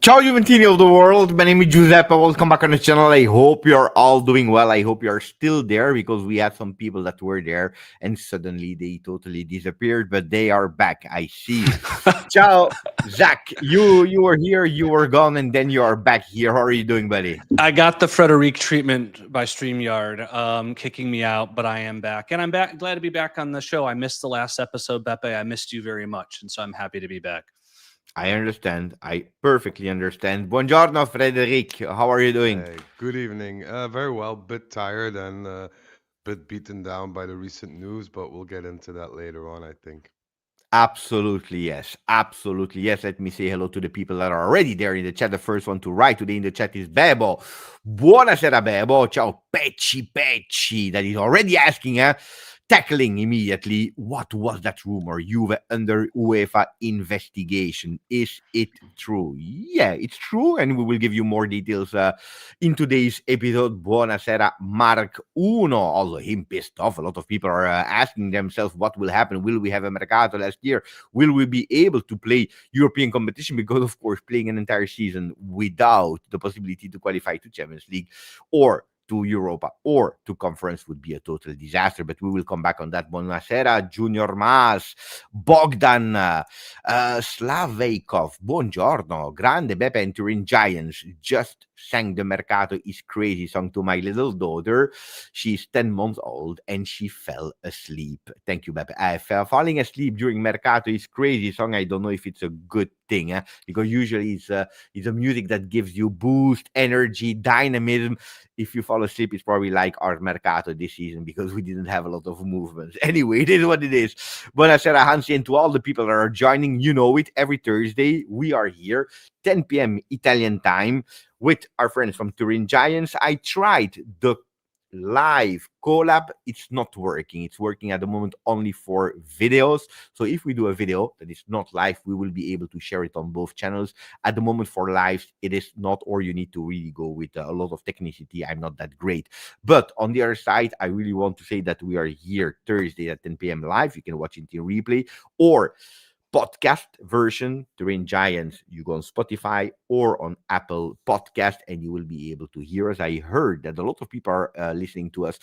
Ciao Juventini of the world, my name is Giuseppe, welcome back on the channel. I hope you're all doing well. I hope you're still there because we had some people that were there and suddenly they totally disappeared, but they are back. I see you. Ciao, Zach, you were here, you were gone, and then you are back here. How are you doing, buddy? I got the Frederic treatment by StreamYard, kicking me out, but I am back. And I'm back. Glad to be back on the show. I missed the last episode, Beppe. I missed you very much, and so I'm happy to be back. I understand. I perfectly understand. Buongiorno, Frederic. How are you doing? Hey, good evening. Very well. Bit tired and bit beaten down by the recent news, but we'll get into that later on, I think. Absolutely, yes. Absolutely, yes. Let me say hello to the people that are already there in the chat. The first one to write today in the chat is Bebo. Buonasera, Bebo. Ciao, Pecci. That is already asking, tackling immediately. What was that rumor? Juve under UEFA investigation. Is it true? Yeah, it's true. And we will give you more details in today's episode. Buonasera, Mark Uno. Also, him pissed off. A lot of people are asking themselves what will happen. Will we have a mercato last year? Will we be able to play European competition? Because, of course, playing an entire season without the possibility to qualify to Champions League or to Europa or to conference would be a total disaster, but we will come back on that. Buonasera, Junior Mas, Bogdan, Slaveikov, buongiorno, grande Beppe and Turin Giants just sang the Mercato is Crazy song to my little daughter. She's 10 months old and she fell asleep. Thank you, Beppe. Falling asleep during Mercato is Crazy song, I don't know if it's a good thing, because usually it's a music that gives you boost, energy, dynamism. If you fall asleep, it's probably like our Mercato this season because we didn't have a lot of movements. Anyway, it is what it is. Buonasera, Hansi, and to all the people that are joining, you know it, every Thursday we are here, 10 p.m. Italian time, with our friends from Turin Giants. I tried the live collab. It's not working. It's working at the moment only for videos. So if we do a video that is not live, we will be able to share it on both channels. At the moment for lives, it is not, or you need to really go with a lot of technicity. I'm not that great. But on the other side, I really want to say that we are here Thursday at 10 p.m. live. You can watch it in replay or podcast version, Turin Giants. You go on Spotify or on Apple Podcast, and you will be able to hear us. I heard that a lot of people are listening to us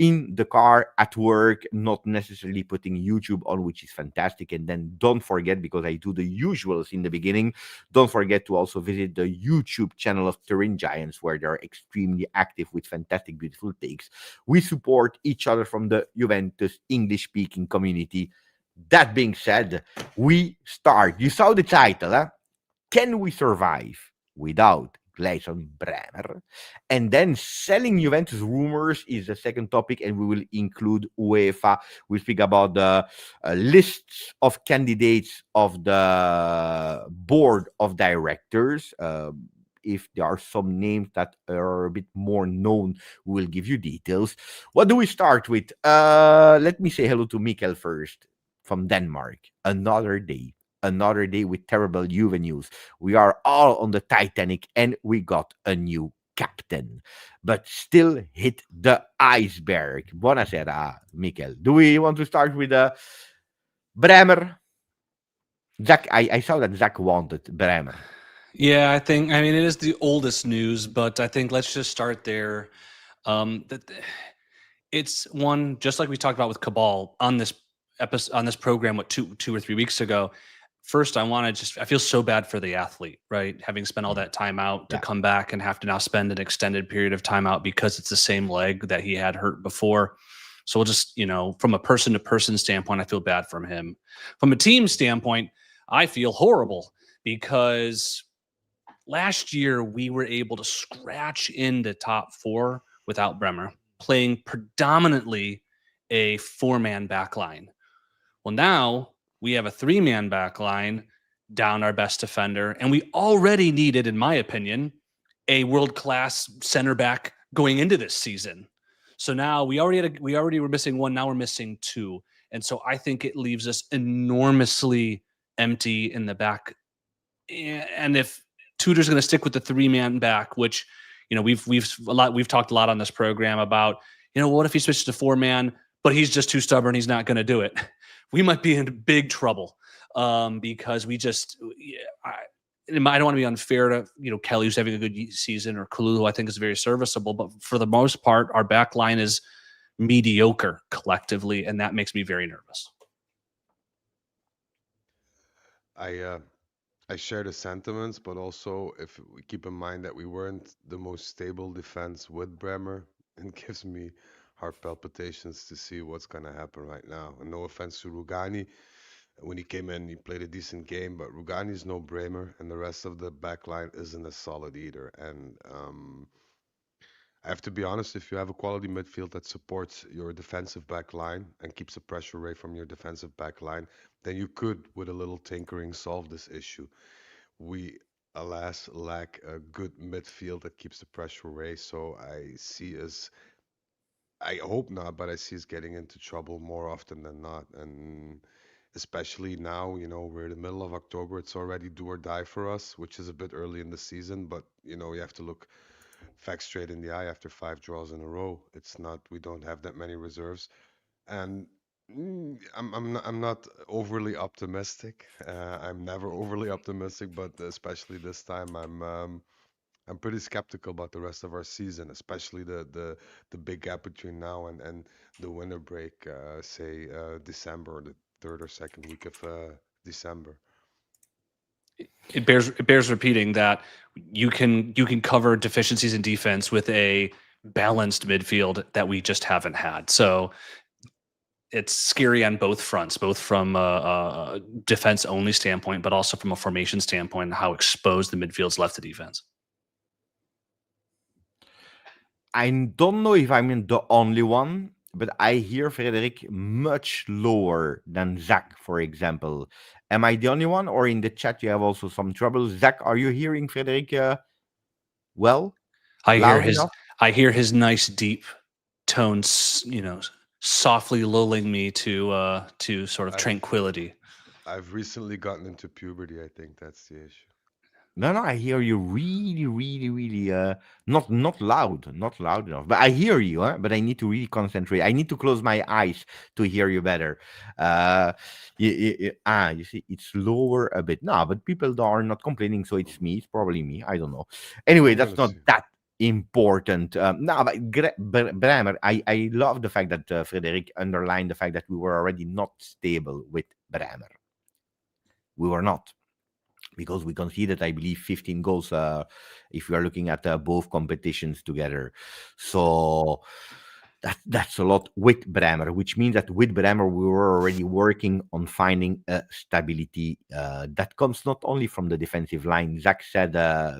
in the car, at work, not necessarily putting YouTube on, which is fantastic. And then don't forget, because I do the usuals in the beginning, don't forget to also visit the YouTube channel of Turin Giants, where they're extremely active with fantastic, beautiful takes. We support each other from the Juventus English-speaking community. That being said, we start. You saw the title, Can we survive without Gleison Bremer? And then selling Juventus rumors is the second topic, and we will include UEFA. We'll speak about the lists of candidates of the board of directors. If there are some names that are a bit more known, we will give you details. What do we start with? Let me say hello to Mikkel first. From Denmark, another day with terrible Juve news. We are all on the Titanic and we got a new captain, but still hit the iceberg. Buonasera, Mikkel. Do we want to start with Bremer? Zach, I saw that Zach wanted Bremer. Yeah, I mean, it is the oldest news, but I think let's just start there. It's one, just like we talked about with Cabal on this episode, on this program, what, two or 3 weeks ago. First, I feel so bad for the athlete, right? Having spent all that time out to come back and have to now spend an extended period of time out because it's the same leg that he had hurt before. So we'll just, from a person to person standpoint, I feel bad from him. From a team standpoint, I feel horrible because last year we were able to scratch into top four without Bremer, playing predominantly a four-man back line. Well, now we have a three-man back line, down our best defender, and we already needed, in my opinion, a world-class center back going into this season. So now we already were missing one, now we're missing two. And so I think it leaves us enormously empty in the back. And if Tudor's going to stick with the three-man back, which, we've talked a lot on this program about, what if he switches to four-man, but he's just too stubborn, he's not going to do it. We might be in big trouble because I don't want to be unfair to, Kelly, who's having a good season, or Kalulu, who I think is very serviceable. But for the most part, our back line is mediocre collectively, and that makes me very nervous. I share the sentiments, but also if we keep in mind that we weren't the most stable defense with Bremer, it gives me heart palpitations to see what's going to happen right now. And no offense to Rugani, when he came in, he played a decent game, but Rugani's no Bremer, and the rest of the back line isn't as solid either. And I have to be honest, if you have a quality midfield that supports your defensive back line and keeps the pressure away from your defensive back line, then you could, with a little tinkering, solve this issue. We, alas, lack a good midfield that keeps the pressure away. So I hope not, but I see us getting into trouble more often than not. And especially now, we're in the middle of October. It's already do or die for us, which is a bit early in the season, but, you have to look facts straight in the eye after 5 draws in a row. It's not, we don't have that many reserves. And I'm not overly optimistic. I'm never overly optimistic, but especially this time, I'm pretty skeptical about the rest of our season, especially the big gap between now and the winter break, say December, or the third or second week of December. It bears repeating that you can cover deficiencies in defense with a balanced midfield that we just haven't had. So it's scary on both fronts, both from a defense only standpoint, but also from a formation standpoint, and how exposed the midfield's left to defense. I don't know if I'm the only one, but I hear Frederic much lower than Zach, for example. Am I the only one, or in the chat you have also some trouble? Zach, are you hearing Frederic well? I loud enough? hear his nice deep tones, softly lulling me to sort of tranquility. I've recently gotten into puberty. I think that's the issue. No, I hear you really, really, really not loud enough. But I hear you, huh? But I need to really concentrate. I need to close my eyes to hear you better. You see, it's lower a bit. No, but people are not complaining, so it's me. It's probably me. I don't know. Anyway, I'm that's gonna not see. that important. No, but Bremer, I love the fact that Frederic underlined the fact that we were already not stable with Bremer. We were not, because we conceded, I believe, 15 goals if we are looking at both competitions together. So that's a lot with Bremer, which means that with Bremer, we were already working on finding a stability that comes not only from the defensive line. Zach said,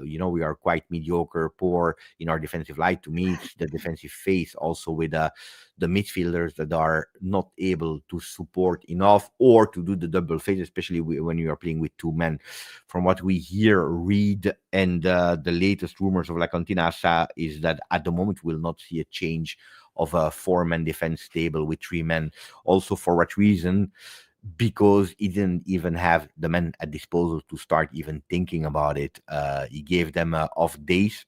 we are quite mediocre, poor in our defensive line. To me, it's the defensive phase also with the midfielders that are not able to support enough or to do the double phase, especially when you are playing with two men. From what we hear, read, and the latest rumors of La Continassa is that at the moment we'll not see a change of a four-man defense stable with three men. Also, for what reason? Because he didn't even have the men at disposal to start even thinking about it. He gave them off days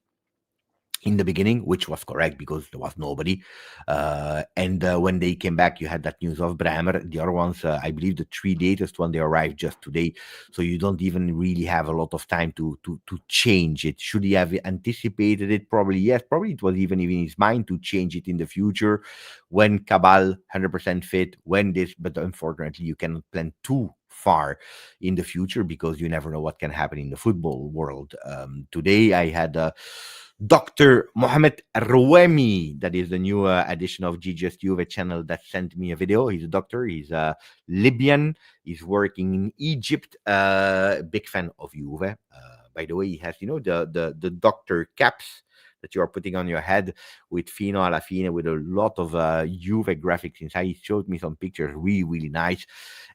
in the beginning, which was correct because there was nobody. And when they came back, you had that news of Bremer. The other ones, I believe the three latest one, they arrived just today. So you don't even really have a lot of time to change it. Should he have anticipated it? Probably yes. Probably it was even in his mind to change it in the future when Cabal 100% fit, when this, but unfortunately you cannot plan too far in the future because you never know what can happen in the football world. Today I had Dr. Mohamed Rouemi, that is the new addition of GJustjuve channel, that sent me a video. He's a doctor. He's Libyan. He's working in Egypt. Big fan of Juve. By the way, he has, the doctor caps that you are putting on your head with Fino alla fine, with a lot of Juve graphics inside. He showed me some pictures, really, really nice.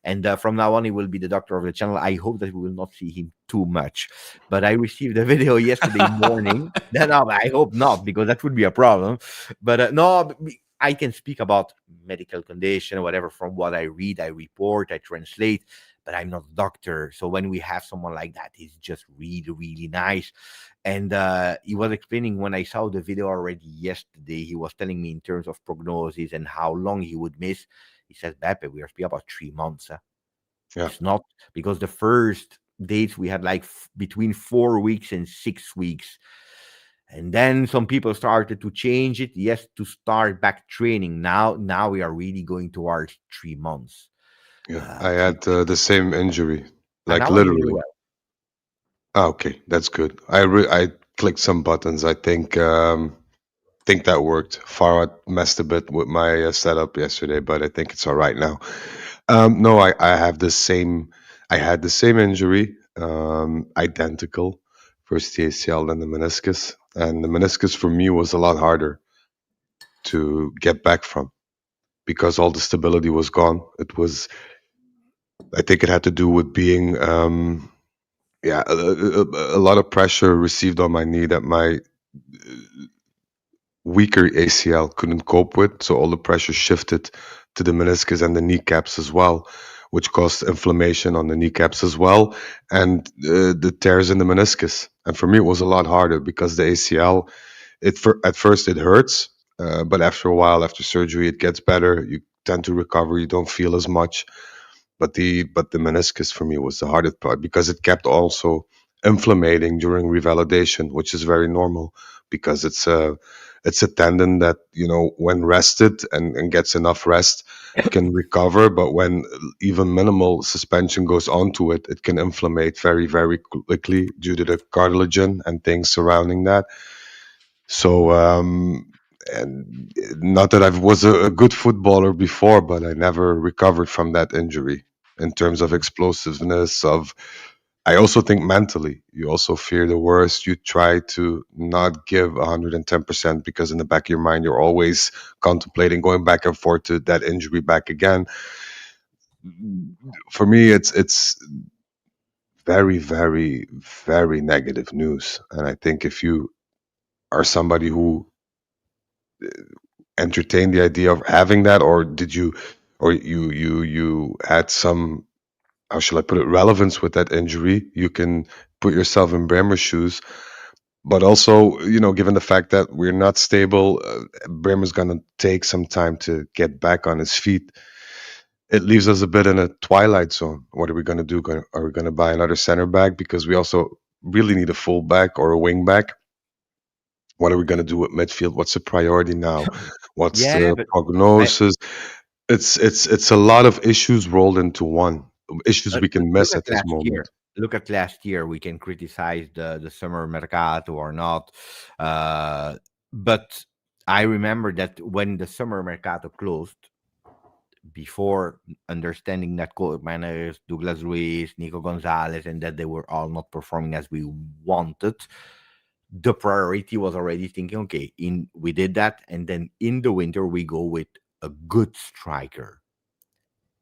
And from now on, he will be the doctor of the channel. I hope that we will not see him too much. But I received a video yesterday morning. No, I hope not, because that would be a problem. But no, I can speak about medical condition, whatever, from what I read, I report, I translate, but I'm not a doctor. So when we have someone like that, it's just really, really nice. And he was explaining, when I saw the video already yesterday, he was telling me in terms of prognosis and how long he would miss. He says, Beppe, we are speaking about 3 months. Yeah. It's not, because the first dates. We had like between 4 weeks and 6 weeks. And then some people started to change it, yes, to start back training. Now we are really going towards 3 months. Yeah, I had the same injury, And like I was really literally. well. Ah, okay, that's good. I clicked some buttons. I think that worked. Farad messed a bit with my setup yesterday, but I think it's all right now. No, I have the same. I had the same injury, identical. First the ACL, then the meniscus, and the meniscus for me was a lot harder to get back from because all the stability was gone. It was. I think it had to do with being. Yeah, a lot of pressure received on my knee that my weaker ACL couldn't cope with. So all the pressure shifted to the meniscus and the kneecaps as well, which caused inflammation on the kneecaps as well, and the tears in the meniscus. And for me, it was a lot harder because the ACL, at first it hurts, but after a while, after surgery, it gets better. You tend to recover. You don't feel as much. But the meniscus for me was the hardest part because it kept also inflammating during revalidation, which is very normal because it's a tendon that when rested and gets enough rest can recover, but when even minimal suspension goes onto it, it can inflammate very very quickly due to the cartilage and things surrounding that. So and not that I was a good footballer before, but I never recovered from that injury in terms of explosiveness. Of I also think mentally, you also fear the worst. You try to not give 110% because in the back of your mind, you're always contemplating going back and forth to that injury back again. For me, it's very, very, very negative news. And I think if you are somebody who entertained the idea of having that, or did you, or you had some, how shall I put it, relevance with that injury, you can put yourself in Bremer's shoes. But also, given the fact that we're not stable, Bremer's going to take some time to get back on his feet. It leaves us a bit in a twilight zone. What are we going to do? Are we going to buy another center back? Because we also really need a full back or a wing back. What are we going to do with midfield? What's the priority now? What's Yeah, the but I, prognosis? It's a lot of issues rolled into one. Issues we can look miss at at this last moment. year. Look at last year. We can criticize the summer mercato or not, uh, but I remember that when the summer mercato closed, before understanding that Managers, Douglas Luiz, Nico Gonzalez, and that they were all not performing as we wanted, the priority was already thinking, okay, we did that, and then in the winter we go with a good striker,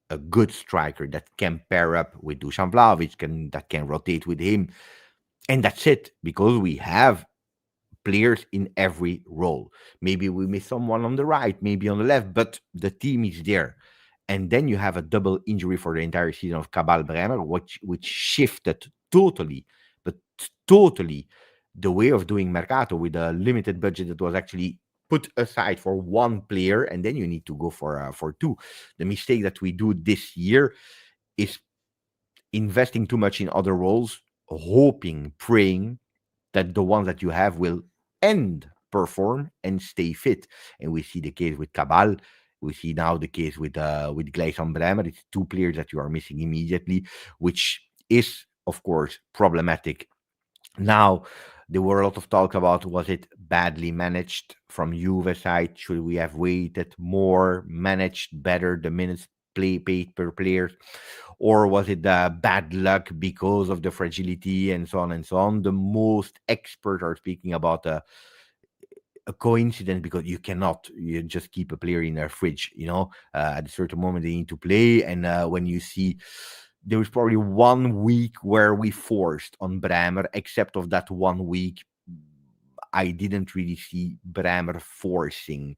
that can pair up with Dusan Vlahovic, that can rotate with him, and that's it. Because we have players in every role. Maybe we miss someone on the right, maybe on the left, but the team is there. And then you have a double injury for the entire season of Cabal Bremer, which shifted totally, but totally, the way of doing Mercato with a limited budget that was actually put aside for one player, and then you need to go for two. The mistake that we do this year is investing too much in other roles, hoping, praying that the ones that you have will end perform and stay fit. And we see the case with Cabal. We see now the case with Gleison Bremer. It's two players that you are missing immediately, which is of course problematic. Now, there were a lot of talk about, was it badly managed from Juve side? Should we have waited more, managed better the minutes paid per player? Or was it bad luck because of the fragility and so on and so on? The most experts are speaking about a coincidence, because you just keep a player in their fridge, at a certain moment they need to play. And when you see, there was probably 1 week where we forced on Bremer. Except of that 1 week, I didn't really see Bremer forcing.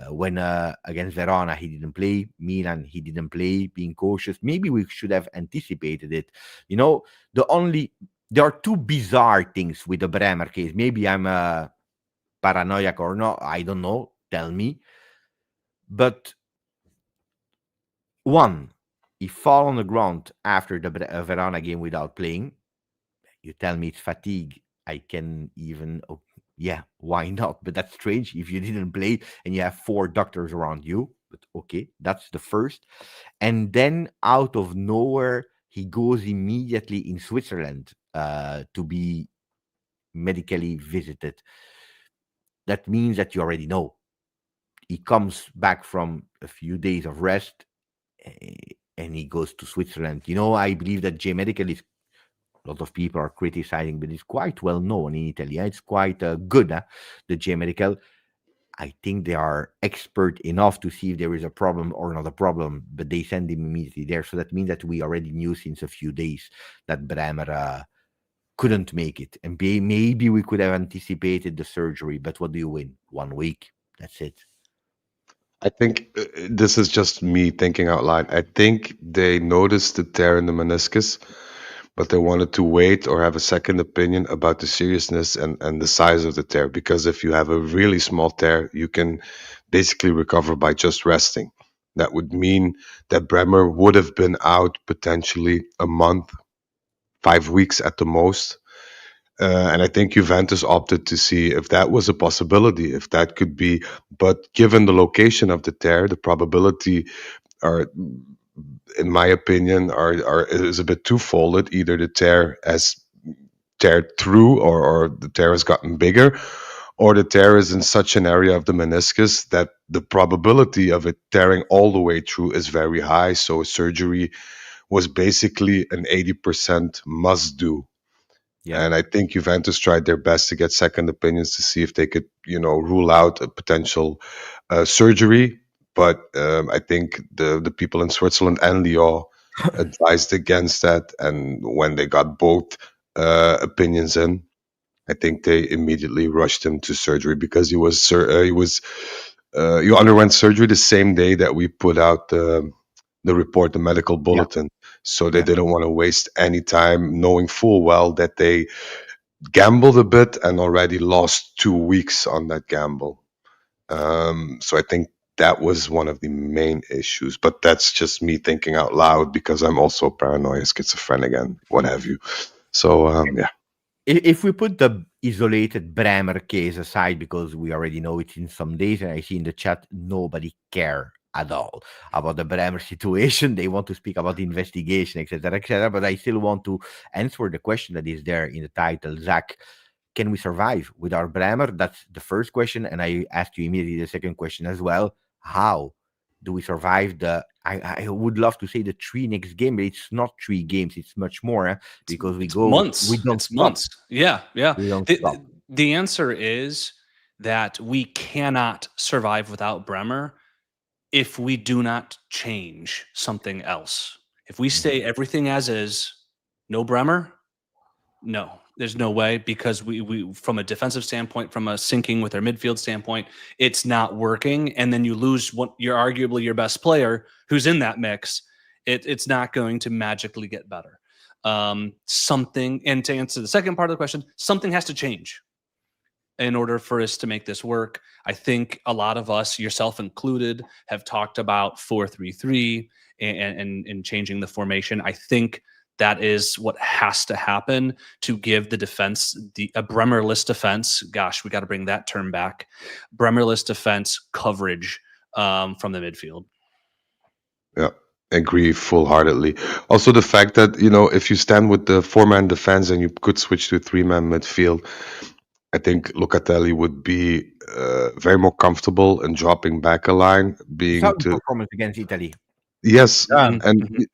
When against Verona, he didn't play. Milan, he didn't play, being cautious. Maybe we should have anticipated it. The only there are two bizarre things with the Bremer case. Maybe I'm paranoiac or not, I don't know. Tell me. But one, he fall on the ground after the Verona game without playing. You tell me it's fatigue. I can even, oh, yeah, why not? But that's strange if you didn't play and you have four doctors around you. But okay, that's the first. And then out of nowhere, he goes immediately in Switzerland to be medically visited. That means that you already know. He comes back from a few days of rest and he goes to Switzerland. I believe that J Medical is a lot of people are criticizing, but it's quite well known in Italy. It's quite good. The J Medical, I think they are expert enough to see if there is a problem or not a problem, but they send him immediately there. So that means that we already knew since a few days that Bremer couldn't make it. And maybe we could have anticipated the surgery, but what do you win? 1 week. That's it. I think this is just me thinking out loud. I think they noticed the tear in the meniscus, but they wanted to wait or have a second opinion about the seriousness and the size of the tear. Because if you have a really small tear, you can basically recover by just resting. That would mean that Bremer would have been out potentially a month, 5 weeks at the most. And I think Juventus opted to see if that was a possibility, if that could be. But given the location of the tear, the probability are, in my opinion, are is a bit twofold. Either the tear has teared through, or the tear has gotten bigger, or the tear is in such an area of the meniscus that the probability of it tearing all the way through is very high. So surgery was basically an 80% must do. Yeah. And I think Juventus tried their best to get second opinions to see if they could, rule out a potential surgery. But I think the people in Switzerland and Lyon advised against that. And when they got both opinions in, I think they immediately rushed him to surgery because he underwent surgery the same day that we put out the report, the medical Yeah. bulletin. So they Yeah. didn't want to waste any time, knowing full well that they gambled a bit and already lost 2 weeks on that gamble. So I think that was one of the main issues. But that's just me thinking out loud because I'm also paranoid, schizophrenic, and what have you. So yeah. If we put the isolated Bremer case aside, because we already know it's in some days, and I see in the chat nobody care at all about the Bremer situation. They want to speak about the investigation, etc., etc. But I still want to answer the question that is there in the title. Zach, can we survive without Bremer? That's the first question, and I asked you immediately the second question as well. How do we survive the? I would love to say the three next game, but it's not 3 games; it's much more because we It's go, months. we don't It's stop. months. Yeah, yeah. We don't The, stop. the answer is that we cannot survive without Bremer if we do not change something else. If we stay everything as is, no Bremer, no, there's no way, because we from a defensive standpoint, from a sinking with our midfield standpoint, it's not working. And then you lose what you're arguably your best player who's in that mix. It's not going to magically get better. Something, and to answer the second part of the question, something has to change in order for us to make this work. I think a lot of us, yourself included, have talked about 4-3-3 and changing the formation. I think that is what has to happen to give the defense a Bremerless defense. Gosh, we got to bring that term back. Bremerless defense coverage from the midfield. Yeah, agree full-heartedly. Also, the fact that, if you stand with the four-man defense and you could switch to a three-man midfield, I think Locatelli would be very more comfortable in dropping back a line, being Solid to performance against Italy. yes, Mhm, and mhm.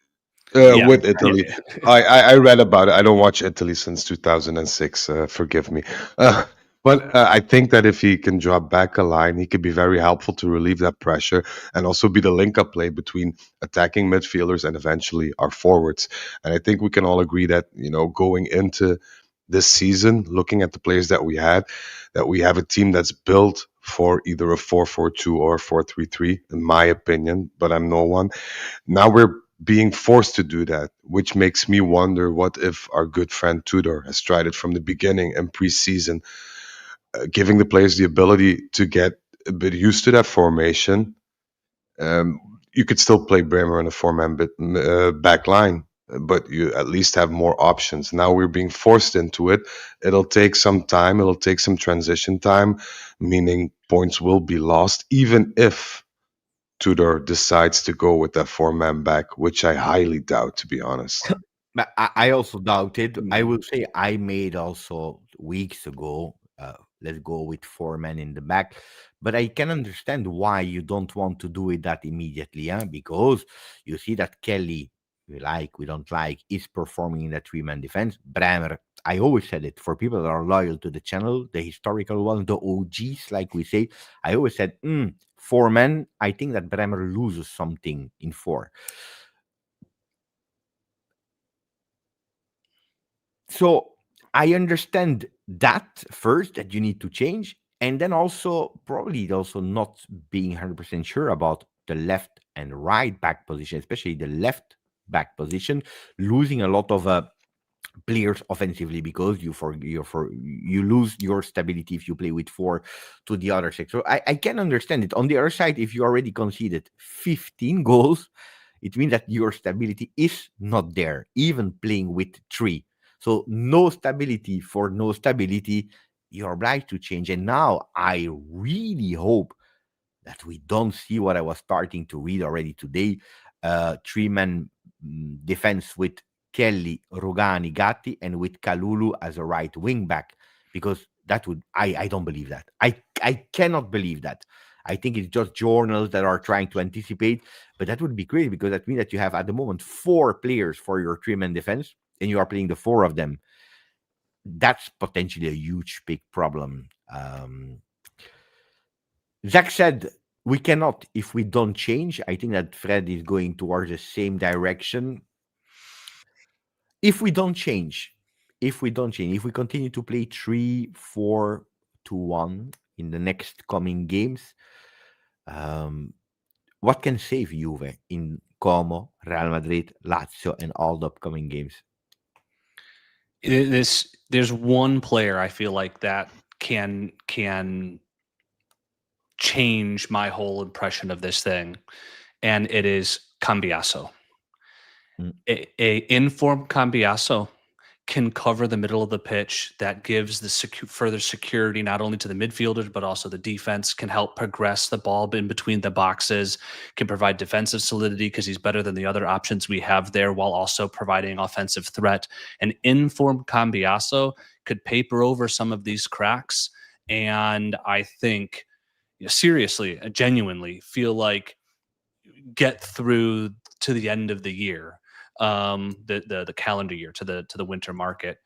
Yeah, with Italy. yeah. I read about it. I don't watch Italy since 2006. Forgive me. But I think that if he can drop back a line, he could be very helpful to relieve that pressure and also be the link-up play between attacking midfielders and eventually our forwards. And I think we can all agree that, going into this season, looking at the players that we had, that we have a team that's built for either a 4-4-2 or a 4-3-3, in my opinion, but I'm no one. Now we're being forced to do that, which makes me wonder what if our good friend Tudor has tried it from the beginning in preseason, giving the players the ability to get a bit used to that formation. You could still play Bremer in a four-man back line, but you at least have more options. Now we're being forced into it. It'll take some time. It'll take some transition time, meaning points will be lost, even if Tudor decides to go with that four-man back, which I highly doubt, to be honest. But I also doubt it. I Mm. will say I made also weeks ago. Let's go with four men in the back, but I can understand why you don't want to do it that immediately, huh? Because you see that Kelly, we like, we don't like, is performing in that three-man defense. Bremer, I always said it for people that are loyal to the channel, the historical ones, the OGs, like we say. I always said, four men. I think that Bremer loses something in four. So I understand that first, that you need to change, and then also probably also not being 100% sure about the left and right back position, especially the left back position, losing a lot of players offensively because you lose your stability if you play with four to the other six. So I can understand it. On the other side, if you already conceded 15 goals, it means that your stability is not there, even playing with three. So no stability for no stability, you're obliged to change. And now I really hope that we don't see what I was starting to read already today. Three-man defense with Kelly, Rugani, Gatti, and with Kalulu as a right wing back, because that would I don't believe that. I cannot believe that. I think it's just journals that are trying to anticipate, but that would be great because that means that you have at the moment four players for your three-man defense, and you are playing the four of them. That's potentially a huge big problem. Zach said we cannot if we don't change. I think that Fred is going towards the same direction. If we don't change, if we continue to play 3-4-2-1 in the next coming games, um, what can save Juve in Como, Real Madrid, Lazio, and all the upcoming games? There's one player I feel like that can change my whole impression of this thing, and it is Cambiaso. Mm. A informed Cambiaso can cover the middle of the pitch. That gives the further security not only to the midfielders but also the defense. Can help progress the ball in between the boxes. Can provide defensive solidity because he's better than the other options we have there, while also providing offensive threat. An informed Cambiaso could paper over some of these cracks, and I think seriously, genuinely feel like get through to the end of the year, the calendar year, to the winter market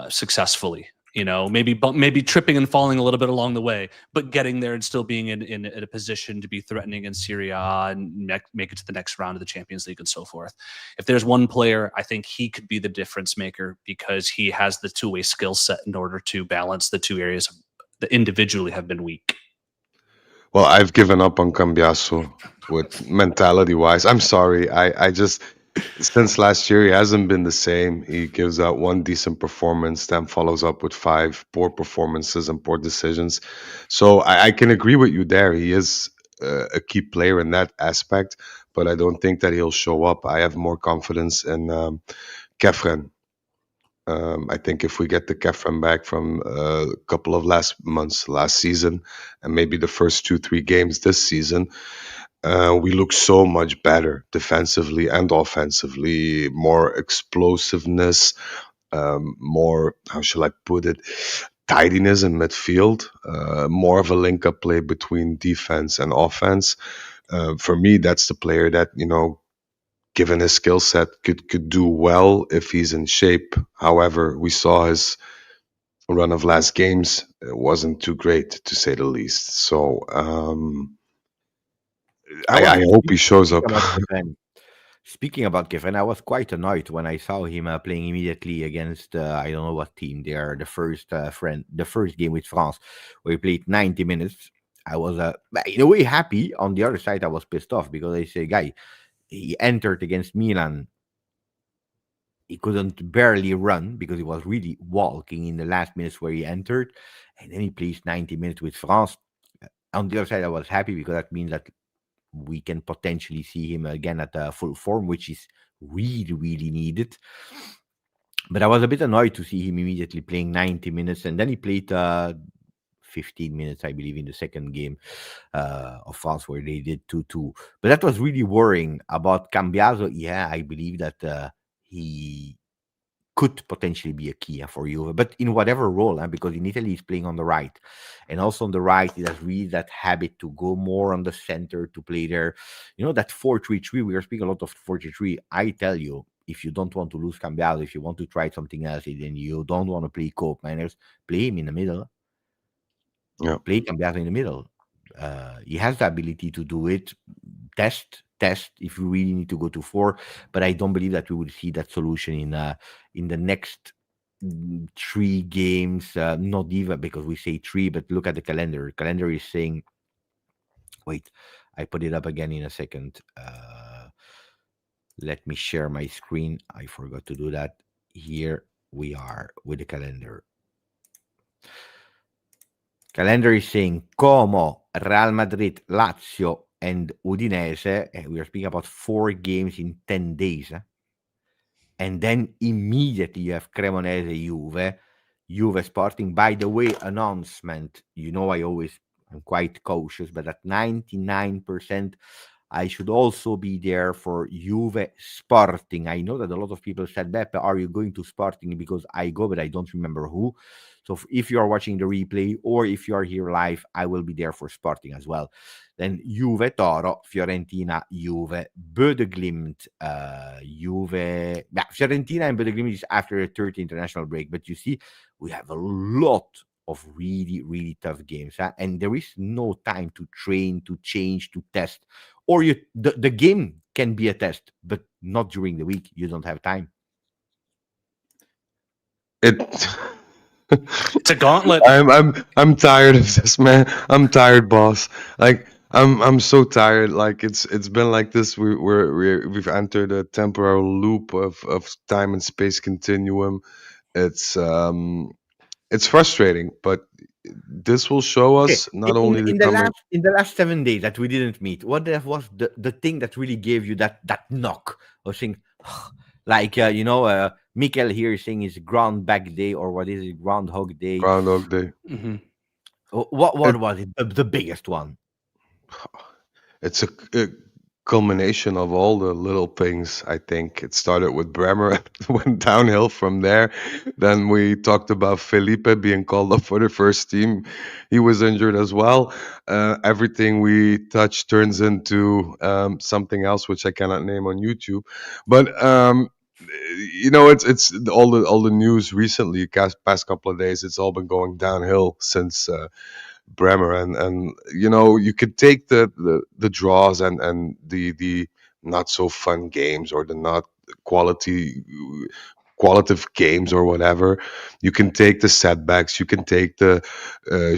successfully. You know, maybe tripping and falling a little bit along the way, but getting there and still being in a position to be threatening in Serie A and make it to the next round of the Champions League and so forth. If there's one player, I think he could be the difference maker because he has the two-way skill set in order to balance the two areas that individually have been weak. Well, I've given up on Cambiaso with mentality wise. I'm sorry. I just since last year he hasn't been the same. He gives out one decent performance, then follows up with five poor performances and poor decisions. So I can agree with you there. He is a key player in that aspect, but I don't think that he'll show up. I have more confidence in Kefren. I think if we get the Kefren back from a couple of last season, and maybe the first 2-3 games this season, we look so much better defensively and offensively. More explosiveness, more, how shall I put it, tidiness in midfield, more of a link-up play between defense and offense. For me, that's the player that, given his skill set, could do well if he's in shape. However, we saw his run of last games. It wasn't too great, to say the least. So I was I hope he shows speaking up. about Kefren. Speaking about Kefren, I was quite annoyed when I saw him playing immediately against I don't know what team they are. The first game with France, where he played 90 minutes. I was in a way happy. On the other side, I was pissed off because I say, guy, he entered against Milan. He couldn't barely run because he was really walking in the last minutes where he entered, and then he plays 90 minutes with France. On the other side, I was happy because that means that we can potentially see him again at full form, which is really, really needed. But I was a bit annoyed to see him immediately playing 90 minutes, and then he played 15 minutes, I believe, in the second game of France where they did 2-2. But that was really worrying about Cambiaso. Yeah, I believe that he could potentially be a key for Juve, but in whatever role, because in Italy he's playing on the right, and also on the right he has really that habit to go more on the center to play there. That 4-3-3. We are speaking a lot of 4-3-3. I tell you, if you don't want to lose Cambiaso, if you want to try something else, then you don't want to play Cope Miners, play him in the middle. Yeah. Play Cambiaso in the middle. He has the ability to do it. Test if we really need to go to 4, but I don't believe that we will see that solution in the next 3 games. Not even because we say 3, but look at the calendar. The calendar is saying, wait, I put it up again in a second. Let me share my screen. I forgot to do that. Here we are with the calendar. Calendar is saying Como, Real Madrid, Lazio, and Udinese. We are speaking about 4 games in 10 days. And then immediately you have Cremonese, Juve Sporting. By the way, announcement. I'm quite cautious, but at 99%, I should also be there for Juve Sporting. I know that a lot of people said, Beppe, are you going to Sporting? Because I go, but I don't remember who. So if you are watching the replay or if you are here live, I will be there for Sporting as well. Then Juve, Toro, Fiorentina, Juve, Bode Glimt, Juve. Yeah, Fiorentina and Bode Glimt is after a third international break. But you see, we have a lot of really, really tough games. And there is no time to train, to change, to test. Or the game can be a test, but not during the week. You don't have time. It's a gauntlet. I'm tired of this, man. I'm tired, boss. Like I'm so tired. Like it's been like this. We've entered a temporal loop of time and space continuum. It's frustrating, but this will show Okay. us not only the In coming. the last 7 days that we didn't meet, what was the thing that really gave you that knock or saying, like Mikkel here is saying it's Groundhog Day, or what is it, Groundhog Day? Groundhog Day. Mm-hmm. What was it? The biggest one? It's a culmination of all the little things. I think it started with Bremer, went downhill from there. Then we talked about Felipe being called up for the first team. He was injured as well. Everything we touch turns into something else, which I cannot name on YouTube. But it's all the news recently, past couple of days. It's all been going downhill since. Bremer, and you could take the draws and the not so fun games, or the not qualitative games, or whatever. You can take the setbacks, you can take the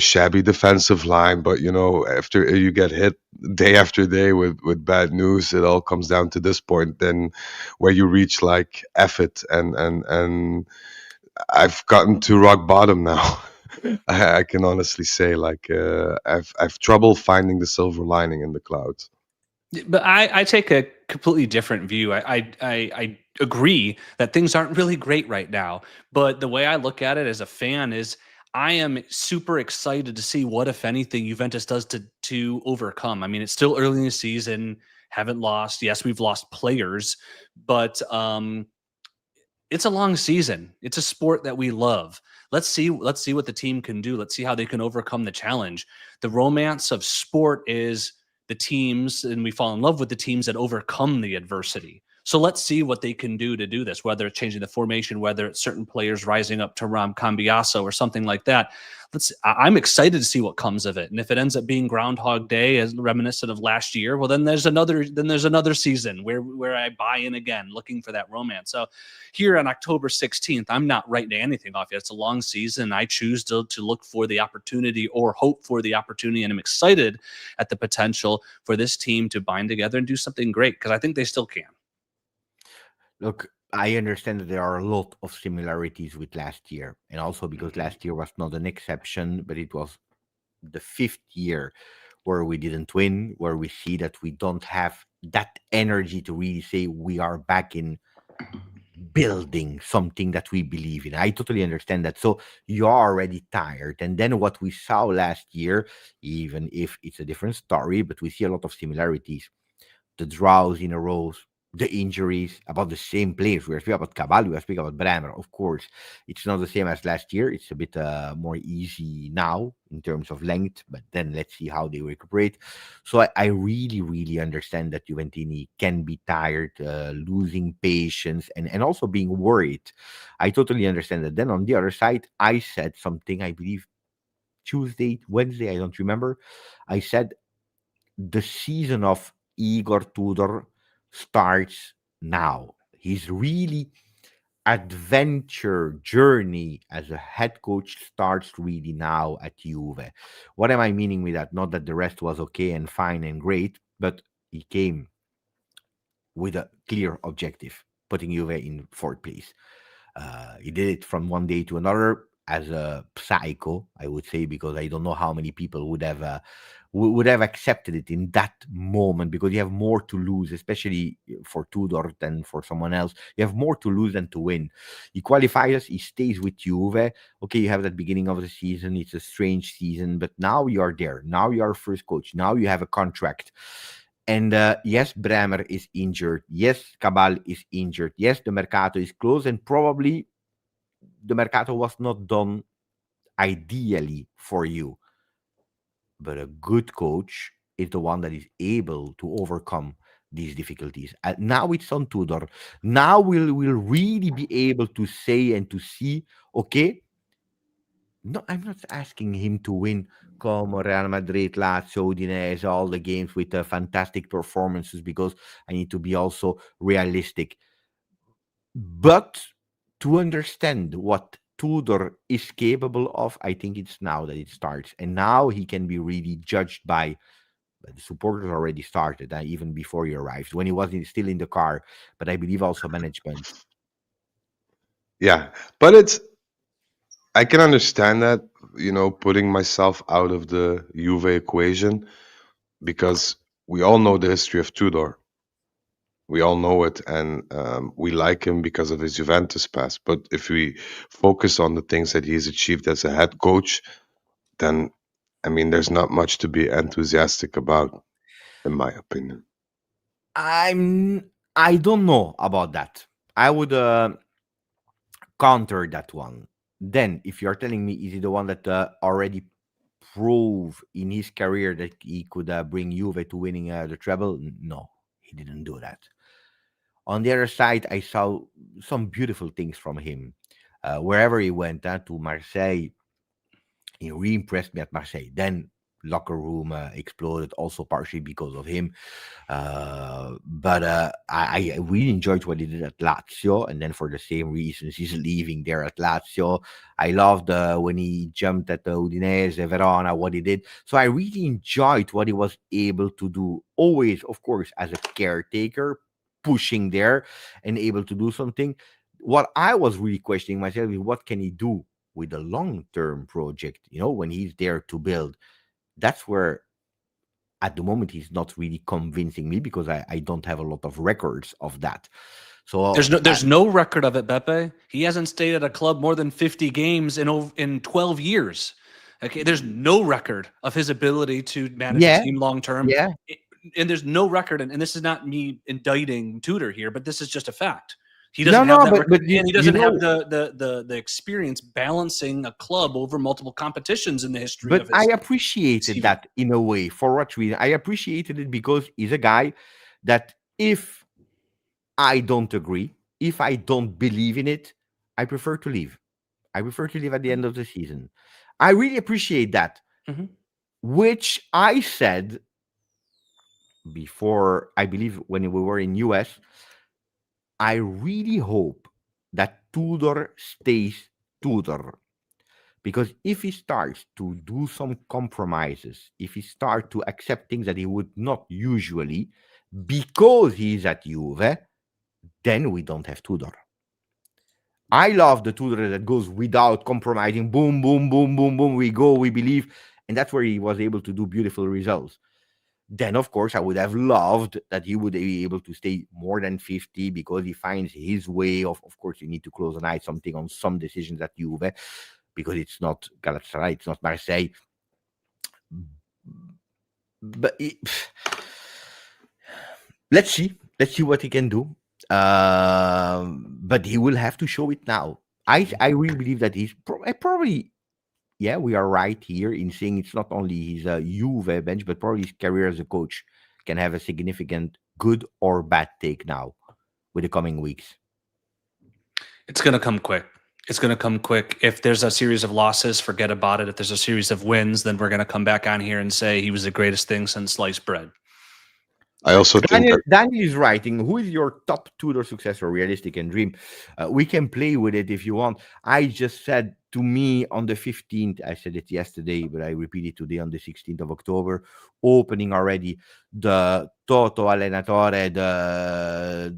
shabby defensive line, but after you get hit day after day with bad news, it all comes down to this point then, where you reach like F it, and I've gotten to rock bottom now. I can honestly say, like, I've trouble finding the silver lining in the clouds. But I take a completely different view. I agree that things aren't really great right now. But the way I look at it as a fan is I am super excited to see what, if anything, Juventus does to overcome. I mean, it's still early in the season, haven't lost. Yes, we've lost players, but it's a long season. It's a sport that we love. Let's see what the team can do. Let's see how they can overcome the challenge. The romance of sport is the teams, and we fall in love with the teams that overcome the adversity. So let's see what they can do to do this, whether it's changing the formation, whether it's certain players rising up to Cambiaso or something like that. I'm excited to see what comes of it. And if it ends up being Groundhog Day, as reminiscent of last year, well, then there's another season where I buy in again, looking for that romance. So here on October 16th, I'm not writing anything off yet. It's a long season. I choose to look for the opportunity or hope for the opportunity. And I'm excited at the potential for this team to bind together and do something great, because I think they still can. Look, I understand that there are a lot of similarities with last year, and also because last year was not an exception, but it was the 5th year where we didn't win, where we see that we don't have that energy to really say we are back in building something that we believe in. I totally understand that. So you're already tired. And then what we saw last year, even if it's a different story, but we see a lot of similarities, the draws in a row, the injuries, about the same players. We are speaking about Cabal, we are speaking about Bremer. Of course, it's not the same as last year. It's a bit more easy now in terms of length, but then let's see how they recuperate. So I really, really understand that Juventini can be tired, losing patience, and also being worried. I totally understand that. Then on the other side, I said something, I believe Tuesday, Wednesday, I don't remember. I said the season of Igor Tudor starts now. His really adventure journey as a head coach starts really now at Juve. What am I meaning with that? Not that the rest was okay and fine and great, but he came with a clear objective, putting Juve in fourth place. He did it from one day to another as a psycho, I would say, because I don't know how many people would have accepted it in that moment, because you have more to lose, especially for Tudor than for someone else. You have more to lose than to win. He qualifies, he stays with Juve. Okay, you have that beginning of the season. It's a strange season, but now you are there. Now you are first coach. Now you have a contract. And yes, Bremer is injured. Yes, Cabal is injured. Yes, the Mercato is closed, and probably the Mercato was not done ideally for you. But a good coach is the one that is able to overcome these difficulties. Now it's on Tudor. Now we'll really be able to say and to see, okay, no, I'm not asking him to win como Real Madrid, Lazio, Udinese, all the games with fantastic performances, because I need to be also realistic. But to understand what Tudor is capable of, I think it's now that it starts. And now he can be really judged by the supporters already started, even before he arrived, when he was still in the car. But I believe also management. Yeah, but I can understand that, putting myself out of the Juve equation, because we all know the history of Tudor. We all know it, and we like him because of his Juventus past. But if we focus on the things that he's achieved as a head coach, then, I mean, there's not much to be enthusiastic about, in my opinion. I don't know about that. I would counter that one. Then, if you're telling me, is he the one that already proved in his career that he could bring Juve to winning the treble? No, he didn't do that. On the other side, I saw some beautiful things from him. Wherever he went, to Marseille, he really impressed me at Marseille. Then locker room exploded, also partially because of him. But I really enjoyed what he did at Lazio, and then for the same reasons, he's leaving there at Lazio. I loved when he jumped at the Udinese, Verona, what he did. So I really enjoyed what he was able to do, always, of course, as a caretaker, pushing there and able to do something. What I was really questioning myself is, what can he do with a long-term project, when he's there to build? That's where at the moment he's not really convincing me, because I don't have a lot of records of that. So there's no record of it, Beppe. He hasn't stayed at a club more than 50 games in 12 years. Okay, there's no record of his ability to manage a team long term. Yeah. And there's no record, and this is not me indicting Tudor here, but this is just a fact. He doesn't have that record, and he doesn't have the experience balancing a club over multiple competitions in the history of his. But I appreciated that in a way. For what reason? I appreciated it because he's a guy that, if I don't agree, if I don't believe in it, I prefer to leave. I prefer to leave at the end of the season. I really appreciate that. Mm-hmm. Which I said before, I believe when we were in US, I really hope that Tudor stays Tudor. Because if he starts to do some compromises, if he starts to accept things that he would not usually, because he's at Juve, then we don't have Tudor. I love the Tudor that goes without compromising. Boom, boom, boom, boom, boom. We go, we believe. And that's where he was able to do beautiful results. Then, of course, I would have loved that he would be able to stay more than 50 because he finds his way of course, you need to close an eye something on some decisions at Juve because it's not Galatasaray, it's not Marseille. But let's see what he can do. But he will have to show it now. I really believe that he's probably, yeah, we are right here in saying it's not only his Juve bench, but probably his career as a coach can have a significant good or bad take now with the coming weeks. It's going to come quick. It's going to come quick. If there's a series of losses, forget about it. If there's a series of wins, then we're going to come back on here and say he was the greatest thing since sliced bread. I also think Daniel is writing, who is your top Tudor successor, realistic and dream? We can play with it if you want. I just said to me on the 15th, I said it yesterday, but I repeat it today on the 16th of October, opening already the Toto Allenatore,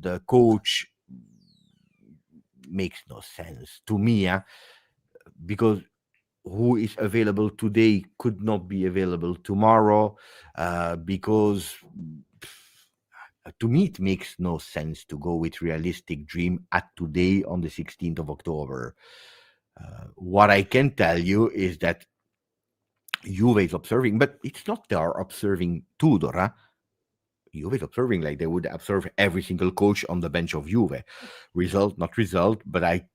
the coach makes no sense to me, because who is available today could not be available tomorrow, because to me it makes no sense to go with realistic dream at today on the 16th of October. What I can tell you is that Juve is observing, but it's not they are observing Tudor. Juve is observing like they would observe every single coach on the bench of Juve. Result, not result, but I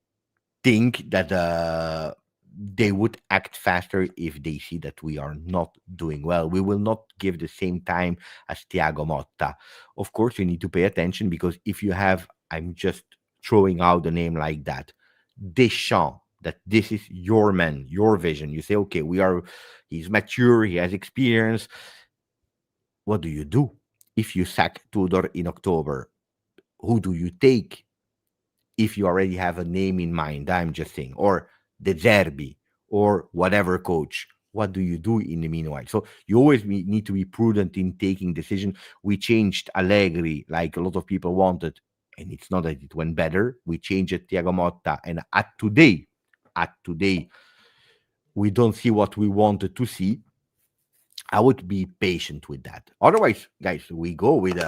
think that they would act faster if they see that we are not doing well. We will not give the same time as Thiago Motta. Of course, you need to pay attention because if you have, I'm just throwing out a name like that, Deschamps, that this is your man, your vision. You say, okay, he's mature, he has experience. What do you do if you sack Tudor in October? Who do you take if you already have a name in mind? I'm just saying, or De Zerbi, or whatever coach. What do you do in the meanwhile? So you always need to be prudent in taking decisions. We changed Allegri like a lot of people wanted, and it's not that it went better. We changed it Thiago Motta, and at today, we don't see what we wanted to see. I would be patient with that. Otherwise, guys, we go with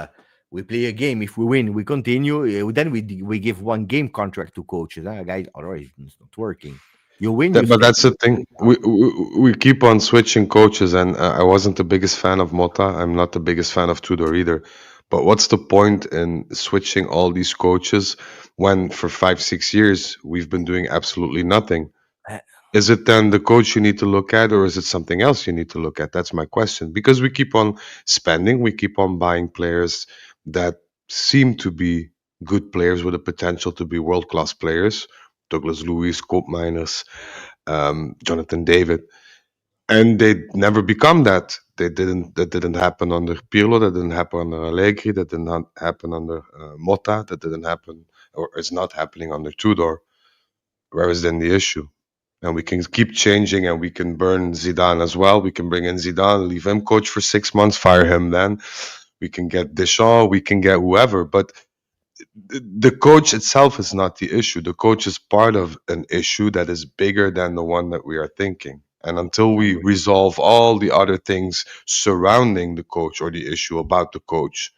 we play a game. If we win, we continue. Then we give one game contract to coaches, guys. Otherwise, it's not working. You win, you but stay. that's the thing. We keep on switching coaches, and I wasn't the biggest fan of Motta. I'm not the biggest fan of Tudor either. But what's the point in switching all these coaches when for 5-6 years we've been doing absolutely nothing? Is it then the coach you need to look at, or is it something else you need to look at? That's my question. Because we keep on spending, we keep on buying players that seem to be good players with the potential to be world-class players. Douglas Luiz, Koopmeiners, Jonathan David. And they never become that. That didn't happen under Pirlo. That didn't happen under Allegri. That did not happen under Motta. That didn't happen, or is not happening under Tudor. Where is then the issue? And we can keep changing, and we can burn Zidane as well. We can bring in Zidane, leave him coach for 6 months, fire him then. We can get Deschamps, we can get whoever. But the coach itself is not the issue. The coach is part of an issue that is bigger than the one that we are thinking. And until we resolve all the other things surrounding the coach or the issue about the coach,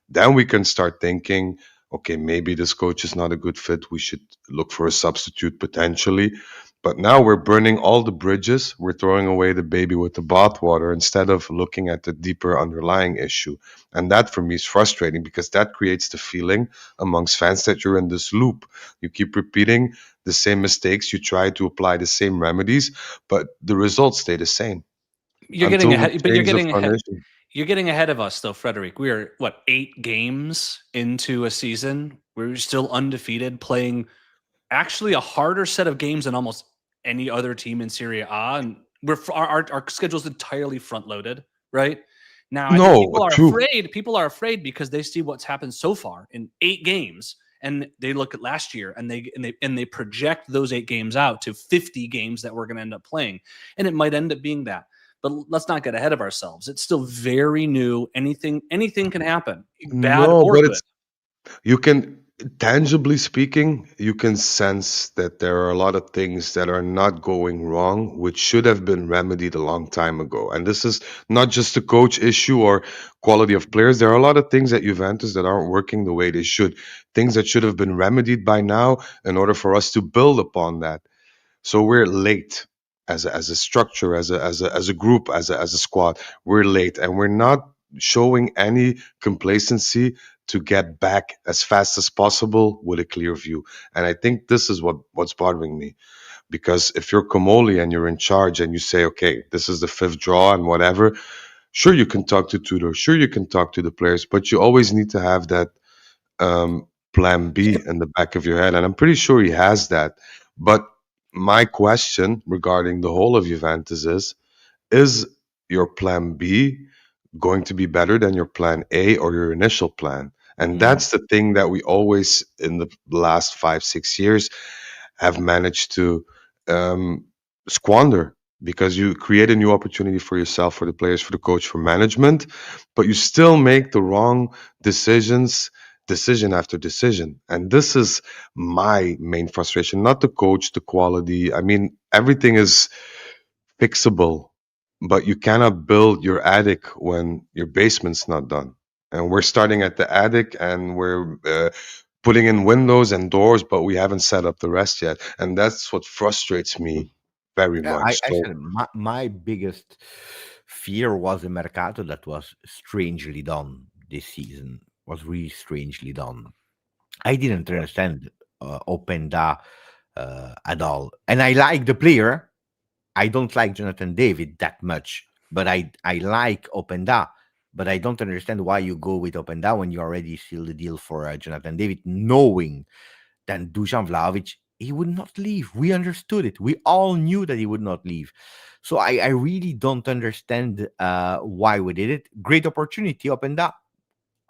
then we can start thinking, okay, maybe this coach is not a good fit. We should look for a substitute potentially. But now we're burning all the bridges. We're throwing away the baby with the bathwater instead of looking at the deeper underlying issue. And that for me is frustrating because that creates the feeling amongst fans that you're in this loop. You keep repeating the same mistakes. You try to apply the same remedies, but the results stay the same. You're getting ahead, but you're getting ahead of us, though, Frederick. We are, 8 games into a season? We're still undefeated, playing actually a harder set of games than almost any other team in Serie A. And our schedule's entirely front-loaded, right? Now, I think people are afraid because they see what's happened so far in 8 games. And they look at last year and they project those 8 games out to 50 games that we're going to end up playing. And it might end up being that. But let's not get ahead of ourselves. It's still very new. Anything can happen. Bad or good. You can Tangibly speaking, you can sense that there are a lot of things that are not going wrong, which should have been remedied a long time ago. And this is not just a coach issue or quality of players. There are a lot of things at Juventus that aren't working the way they should, things that should have been remedied by now in order for us to build upon that. So we're late as a structure, as a group, as a squad. We're late, and we're not showing any complacency to get back as fast as possible with a clear view. And I think this is what's bothering me. Because if you're Comoli and you're in charge and you say, okay, this is the fifth draw and whatever, sure you can talk to Tudor, sure you can talk to the players, but you always need to have that plan B in the back of your head. And I'm pretty sure he has that. But my question regarding the whole of Juventus is your plan B going to be better than your plan A or your initial plan? And Mm. that's the thing that we always, in the last 5, 6 years, have managed to um, squander, because you create a new opportunity for yourself, for the players, for the coach, for management, but you still make the wrong decisions, decision after decision. And this is my main frustration, not the coach, the quality. I mean, everything is fixable, but you cannot build your attic when your basement's not done. And we're starting at the attic, and we're putting in windows and doors, but we haven't set up the rest yet. And that's what frustrates me very Yeah, much. I So, said my biggest fear was the mercato that was strangely done this season. Was really strangely done. I didn't understand Openda at all, and I like the player. I don't like Jonathan David that much, but I like Openda. But I don't understand why you go with Openda when you already sealed the deal for Jonathan David, knowing then Dusan Vlahovic, he would not leave. We understood it. We all knew that he would not leave. So I really don't understand why we did it. Great opportunity, opened up.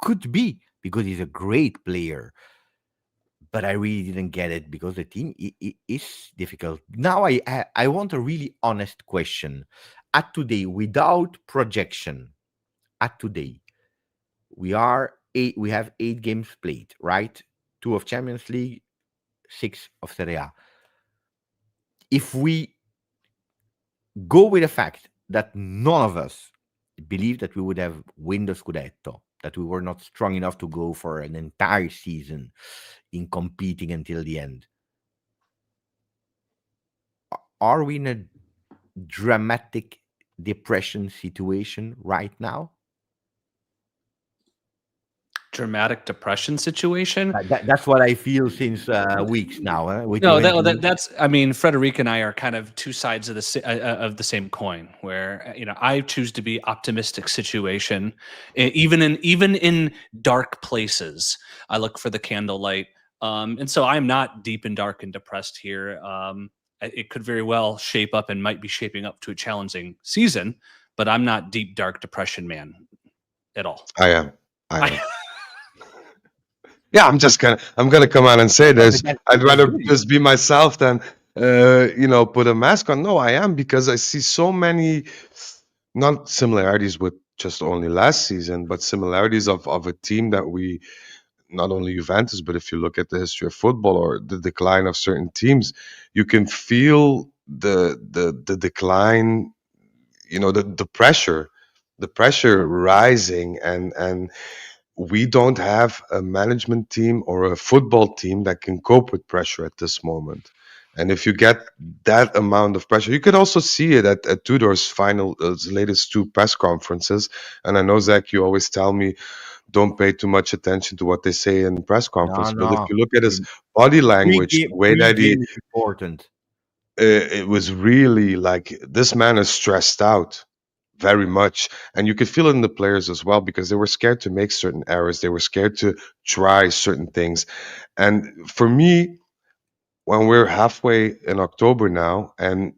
Could be because he's a great player, but I really didn't get it because the team is difficult. Now I want a really honest question. At today, without projection, at today, we have 8 games played, right? 2 of Champions League, 6 of Serie A. If we go with the fact that none of us believe that we would have win the Scudetto, that we were not strong enough to go for an entire season in competing until the end, are we in a dramatic depression situation right now? Dramatic depression situation. That's what I feel since weeks now with No, Juventini. that's. I mean, Frederic and I are kind of two sides of the same coin. Where I choose to be optimistic situation, even in dark places. I look for the candlelight, and so I'm not deep and dark and depressed here. It could very well shape up and might be shaping up to a challenging season, but I'm not deep dark depression man at all. I am. I am. Yeah, I'm gonna come out and say Yeah, but this. I'd that's rather good. just be myself than put a mask on. No, I am, because I see so many, not similarities with just only last season, but similarities of a team that we, not only Juventus, but if you look at the history of football or the decline of certain teams, you can feel the decline, the pressure rising, and we don't have a management team or a football team that can cope with pressure at this moment. And if you get that amount of pressure, you could also see it at Tudor's latest 2 press conferences. And I know, Zach, you always tell me don't pay too much attention to what they say in press No, conference. But if no. you look at his The body language, the way that he, pre-game is important. it was really like this man is stressed out very much. And you could feel it in the players as well, because they were scared to make certain errors. They were scared to try certain things. And for me, when we're halfway in October now and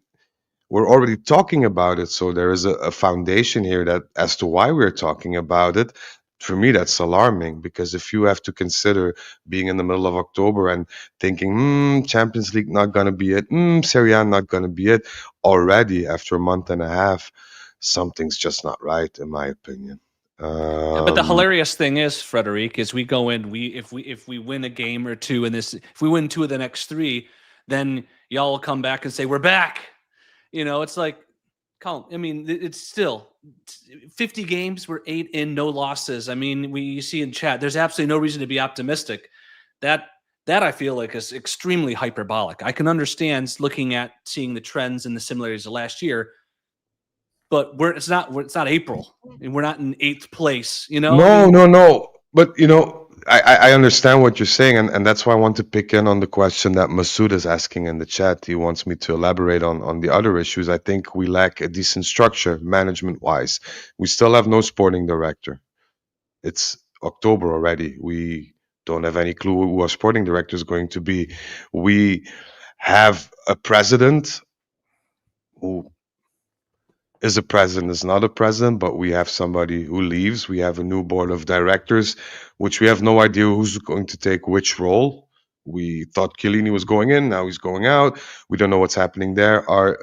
we're already talking about it, so there is a foundation here that as to why we're talking about it. For me, that's alarming, because if you have to consider being in the middle of October and thinking, Champions League not gonna be it, Serie A not gonna be it, already after a month and a half, something's just not right, in my opinion. But the hilarious thing is, Frederic, is we go in. If we win a game or two in this, if we win 2 of the next 3, then y'all will come back and say we're back. You know, it's like, I mean, it's still 50 games. We're 8 in, no losses. I mean, you see in chat, there's absolutely no reason to be optimistic. That I feel like is extremely hyperbolic. I can understand seeing the trends and the similarities of last year, but it's not April and we're not in 8th place. You know? No. But I understand what you're saying, and that's why I want to pick in on the question that Masood is asking in the chat. He wants me to elaborate on the other issues. I think we lack a decent structure management-wise. We still have no sporting director. It's October already. We don't have any clue who our sporting director is going to be. We have a president who is a president, is not a president, but we have somebody who leaves. We have a new board of directors, which we have no idea who's going to take which role. We thought Chiellini was going in, now he's going out. We don't know what's happening there. Our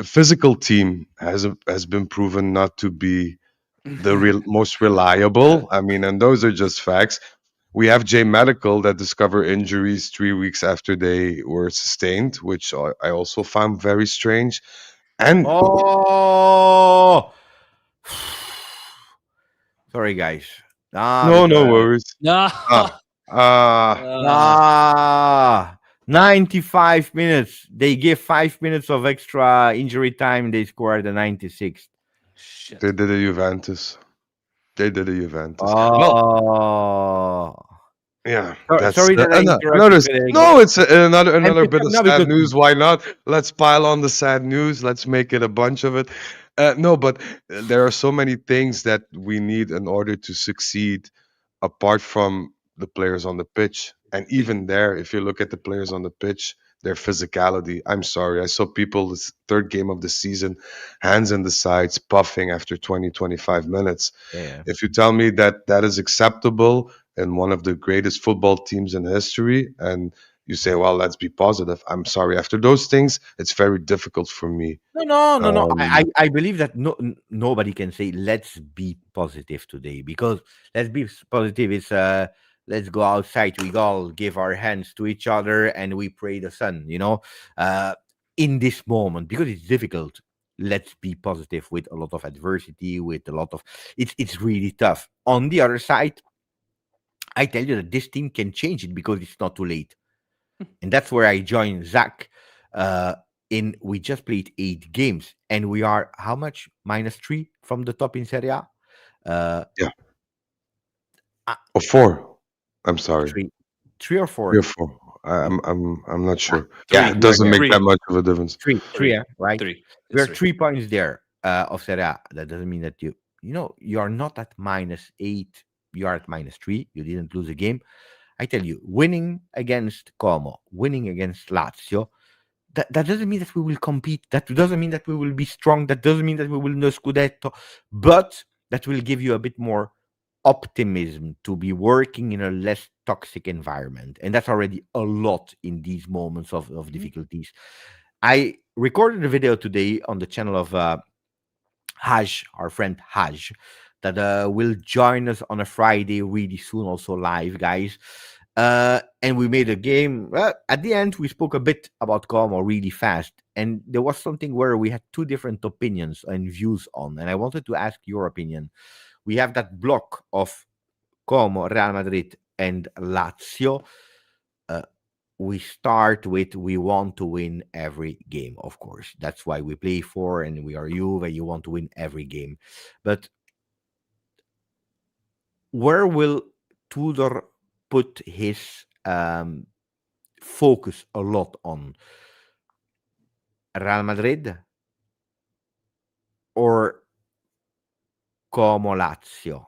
physical team has been proven not to be the most reliable. I mean, and those are just facts. We have J Medical that discover injuries 3 weeks after they were sustained, which I also found very strange. And Oh, sorry, guys. no worries. No. Ah, 95 minutes. They give 5 minutes of extra injury time. They scored the 96th. Shit. they did a Juventus. Oh. Well, yeah, that's Sorry that I another. interrupted. No, it's another picking bit of up now sad because- news. Why not? Let's pile on the sad news. Let's make it a bunch of it. No, but there are so many things that we need in order to succeed, apart from the players on the pitch. And even there, if you look at the players on the pitch, their physicality. I'm sorry, I saw people this third game of the season, hands in the sides, puffing after 20, 25 minutes. Yeah. If you tell me that that is acceptable in one of the greatest football teams in history, and you say, well, let's be positive. I'm sorry. After those things, it's very difficult for me. No. I believe that nobody can say let's be positive today, because let's be positive is let's go outside, we all give our hands to each other and we pray the sun, in this moment, because it's difficult. Let's be positive with a lot of adversity, with a lot of it's really tough. On the other side, I tell you that this team can change it because it's not too late. And that's where I join Zach. We just played 8 games and we are how much? -3 from the top in Serie A. Yeah. Or 4. I'm sorry. 3 or 4. 3 or 4. I'm not sure. Three. Yeah, it doesn't make Three. that much of a difference. 3, right? 3. We're 3 points there of Serie A. That doesn't mean that you are not at -8. You are at -3. You didn't lose a game. I tell you, winning against Como, winning against Lazio, that doesn't mean that we will compete. That doesn't mean that we will be strong. That doesn't mean that we will know Scudetto. But that will give you a bit more optimism to be working in a less toxic environment. And that's already a lot in these moments of difficulties. I recorded a video today on the channel of Haj, our friend Haj, that will join us on a Friday really soon, also live, guys. And we made a game. At the end, we spoke a bit about Como really fast. And there was something where we had 2 different opinions and views on. And I wanted to ask your opinion. We have that block of Como, Real Madrid, and Lazio. We start with we want to win every game, of course. That's why we play for, and we are Juve. You want to win every game. But where will Tudor put his focus a lot on? Real Madrid or Como Lazio?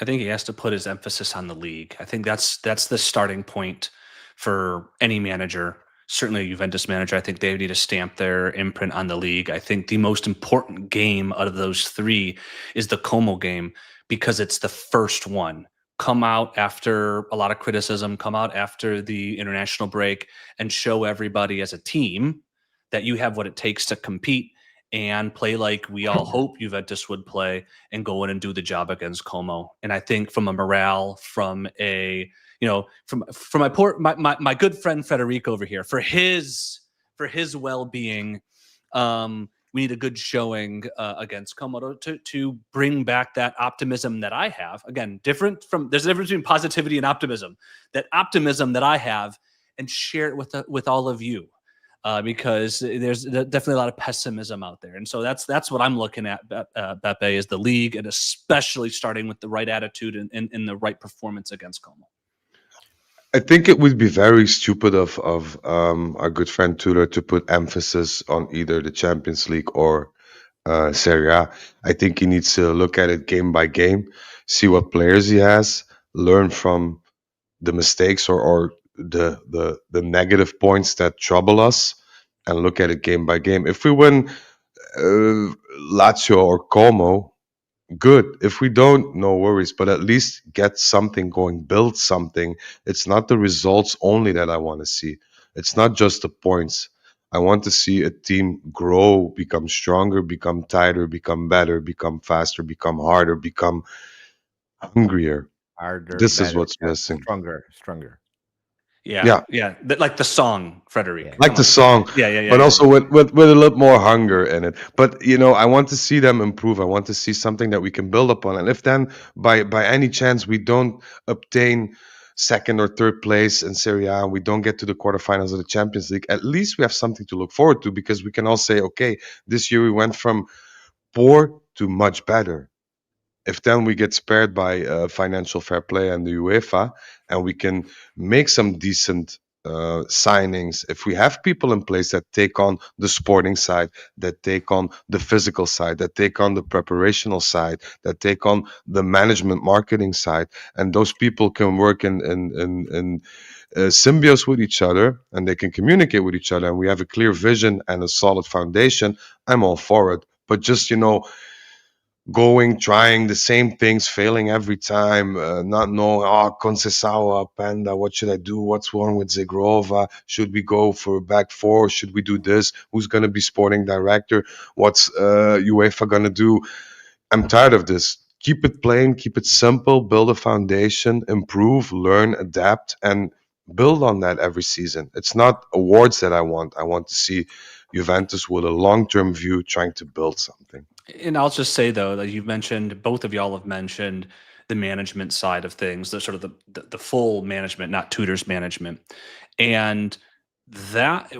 I think he has to put his emphasis on the league. I think that's the starting point for any manager, certainly a Juventus manager. I think they need to stamp their imprint on the league. I think the most important game out of those 3 is the Como game, because it's the first one. Come out after a lot of criticism, come out after the international break and show everybody as a team that you have what it takes to compete. and play like we all hope Juventus would play and go in and do the job against Como. And I think from a morale, from a from my good friend Federico over here, for his well-being, we need a good showing against Como to bring back that optimism that I have. Again, there's a difference between positivity and optimism. That optimism that I have, and share it with all of you. Because there's definitely a lot of pessimism out there. And so that's what I'm looking at, Beppe, is the league, and especially starting with the right attitude and the right performance against Como. I think it would be very stupid of our good friend Tudor to put emphasis on either the Champions League or Serie A. I think he needs to look at it game by game, see what players he has, learn from the mistakes or the negative points that trouble us, and look at it game by game. If we win Lazio or Como, good. If we don't, no worries. But at least get something going, build something. It's not the results only that I want to see. It's not just the points. I want to see a team grow, become stronger, become tighter, become better, become faster, become harder, become hungrier. Harder, This is better, what's missing. stronger. Yeah. Like the song, Frederic. Yeah. Like the song, Yeah. but also with a little more hunger in it. But I want to see them improve. I want to see something that we can build upon. And if then by any chance we don't obtain second or third place in Serie A, and we don't get to the quarterfinals of the Champions League, at least we have something to look forward to, because we can all say, okay, this year we went from poor to much better. If then we get spared by financial fair play and the UEFA, and we can make some decent signings, if we have people in place that take on the sporting side, that take on the physical side, that take on the preparational side, that take on the management marketing side, and those people can work in symbiosis with each other, and they can communicate with each other, and we have a clear vision and a solid foundation, I'm all for it. But just going, trying the same things, failing every time, not knowing, Conceição, Panda, what should I do? What's wrong with Zegrova? Should we go for back four? Should we do this? Who's going to be sporting director? What's UEFA going to do? I'm tired of this. Keep it plain, keep it simple, build a foundation, improve, learn, adapt, and build on that every season. It's not awards that I want. I want to see Juventus with a long-term view trying to build something. And I'll just say, though, that you've mentioned, both of y'all have mentioned the management side of things, the sort of the full management, not Tudor's management. And that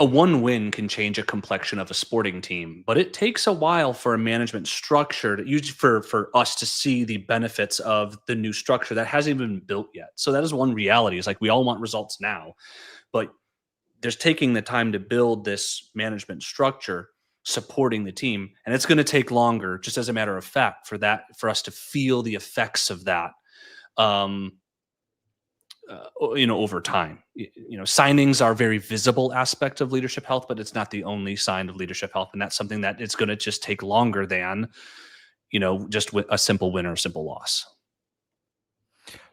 a one win can change a complexion of a sporting team, but it takes a while for a management structure to use for us to see the benefits of the new structure that hasn't even been built yet. So that is one reality. It's like we all want results now, but there's taking the time to build this management structure supporting the team, and it's going to take longer, just as a matter of fact, for us to feel the effects of that over time. Signings are a very visible aspect of leadership health, but it's not the only sign of leadership health, and that's something that it's going to just take longer than just with a simple win or a simple loss.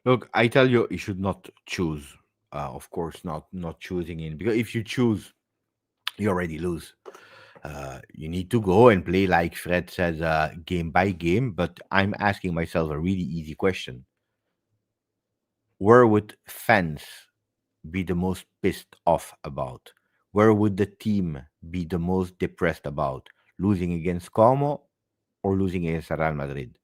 Look, I tell you, you should not choose. Of course, not choosing in, because if you choose, you already lose. You need to go and play, like Fred says, game by game. But I'm asking myself a really easy question. Where would fans be the most pissed off about? Where would the team be the most depressed about? Losing against Como or losing against Real Madrid?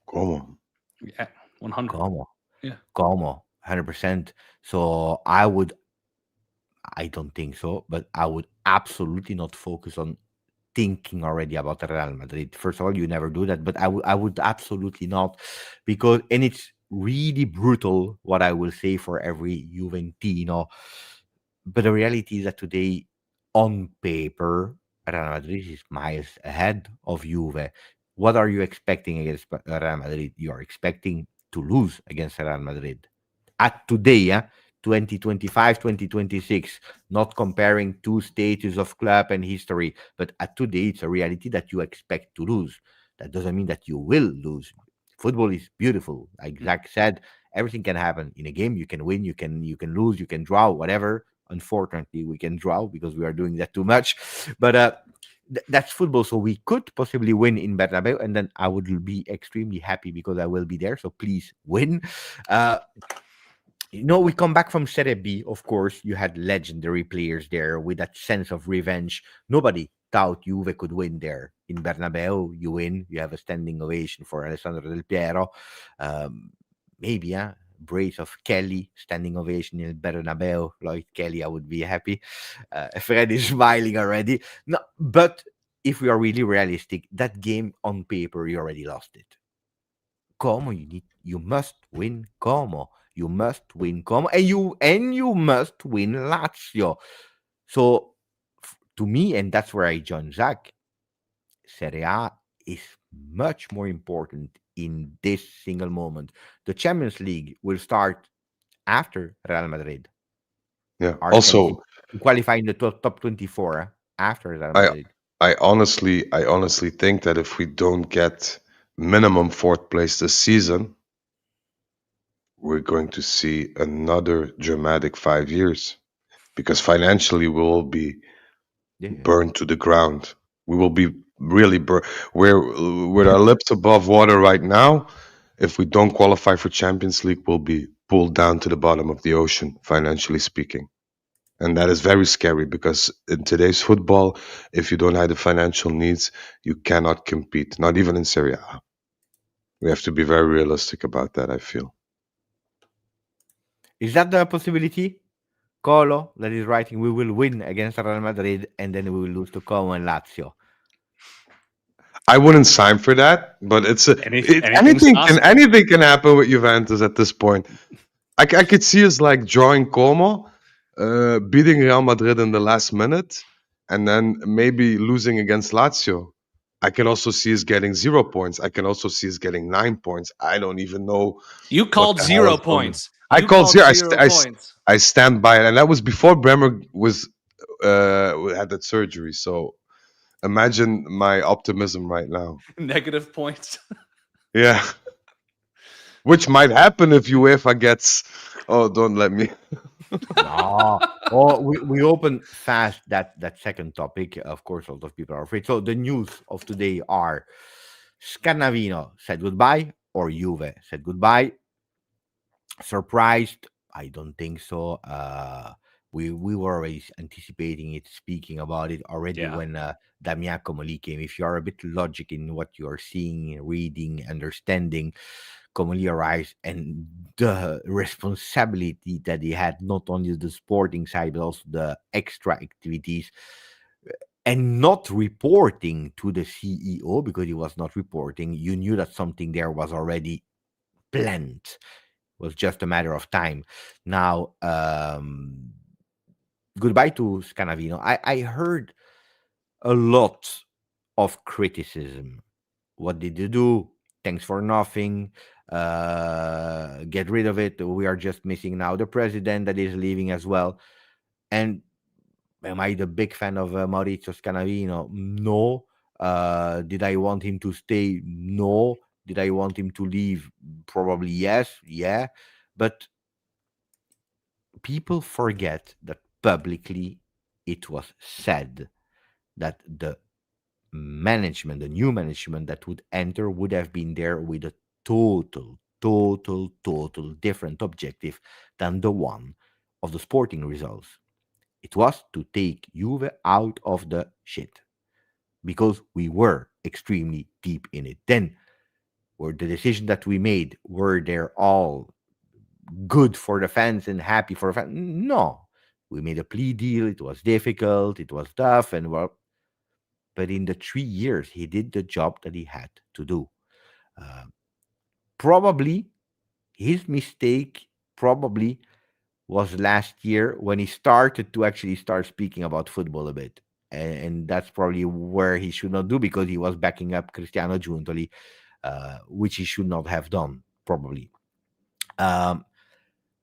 Como. Yeah, 100. Como. Yeah. Como, 100%. So I don't think so, but I would absolutely not focus on thinking already about Real Madrid. First of all, you never do that, but I would absolutely not, because, and it's really brutal what I will say for every Juventino, but the reality is that today, on paper, Real Madrid is miles ahead of Juve. What are you expecting against Real Madrid? You are expecting to lose against Real Madrid. At today, 2025, 2026, not comparing two stages of club and history, but at today, it's a reality that you expect to lose. That doesn't mean that you will lose. Football is beautiful. Like Zach said, everything can happen in a game. You can win, you can lose, you can draw, whatever. Unfortunately, we can draw because we are doing that too much. But that's football. So we could possibly win in Bernabeu, and then I would be extremely happy because I will be there. So please win. Uh, we come back from Serie B. Of course, you had legendary players there with that sense of revenge. Nobody thought Juve could win there in Bernabeu. You win. You have a standing ovation for Alessandro Del Piero. Um, maybe, brace of Kelly, standing ovation in Bernabeu. Lloyd Kelly, I would be happy. Fred is smiling already. No, but if we are really realistic, that game on paper, you already lost it. Como, you must win Como. You must win Como, and you must win Lazio. So to me, and that's where I join Zach, Serie A is much more important in this single moment. The Champions League will start after Real Madrid. Yeah. Our chance Also, to qualify in the top 24 after Real I Madrid. I honestly think that if we don't get minimum fourth place this season, we're going to see another dramatic 5 years because financially we will be Yeah. burned to the ground. We will be really burned. We're with our lips above water right now. If we don't qualify for Champions League, we'll be pulled down to the bottom of the ocean, financially speaking. And that is very scary because in today's football, if you don't have the financial needs, you cannot compete, not even in Serie A. We have to be very realistic about that, I feel. Is that the possibility? Colo that is writing, we will win against Real Madrid and then we will lose to Como and Lazio. I wouldn't sign for that, but Anything's possible. anything can happen with Juventus at this point. I could see us like drawing Como, beating Real Madrid in the last minute, and then maybe losing against Lazio. I can also see us getting 0 points. I can also see us getting 9 points. I don't even know You what called the hell zero is going on. points. I You called called zero. zero points. I stand by it, and that was before Bremer was had that surgery. So imagine my optimism right now. Negative points. Yeah, which might happen if UEFA gets. Oh, don't let me. No. Oh, we open fast that second topic. Of course, a lot of people are afraid. So the news of today are Scannavino said goodbye or Juve said goodbye. Surprised? I don't think so. We were already anticipating it, speaking about it already Yeah. when Damien Comoli came. If you are a bit logic in what you are seeing, reading, understanding, Comoli arrives, and the responsibility that he had, not only the sporting side but also the extra activities, and not reporting to the CEO because he was not reporting. You knew that something there was already planned, was just a matter of time. Now, goodbye to Scanavino. I heard a lot of criticism. What did you do? Thanks for nothing. Get rid of it. We are just missing now the president that is leaving as well. And am I the big fan of Maurizio Scanavino? No. Did I want him to stay? No. Did I want him to leave? Probably yes. Yeah. But people forget that publicly it was said that the management, the new management that would enter, would have been there with a total different objective than the one of the sporting results. It was to take Juve out of the shit because we were extremely deep in it. Then, were the decision that we made, were they all good for the fans and happy for the fans? No. We made a plea deal. It was difficult. It was tough. And well, but in the 3 years, he did the job that he had to do. Uh, Probably his mistake, probably was last year when he started to actually start speaking about football a bit. And that's probably where he should not do because he was backing up Cristiano Giuntoli, which he should not have done, probably. Um,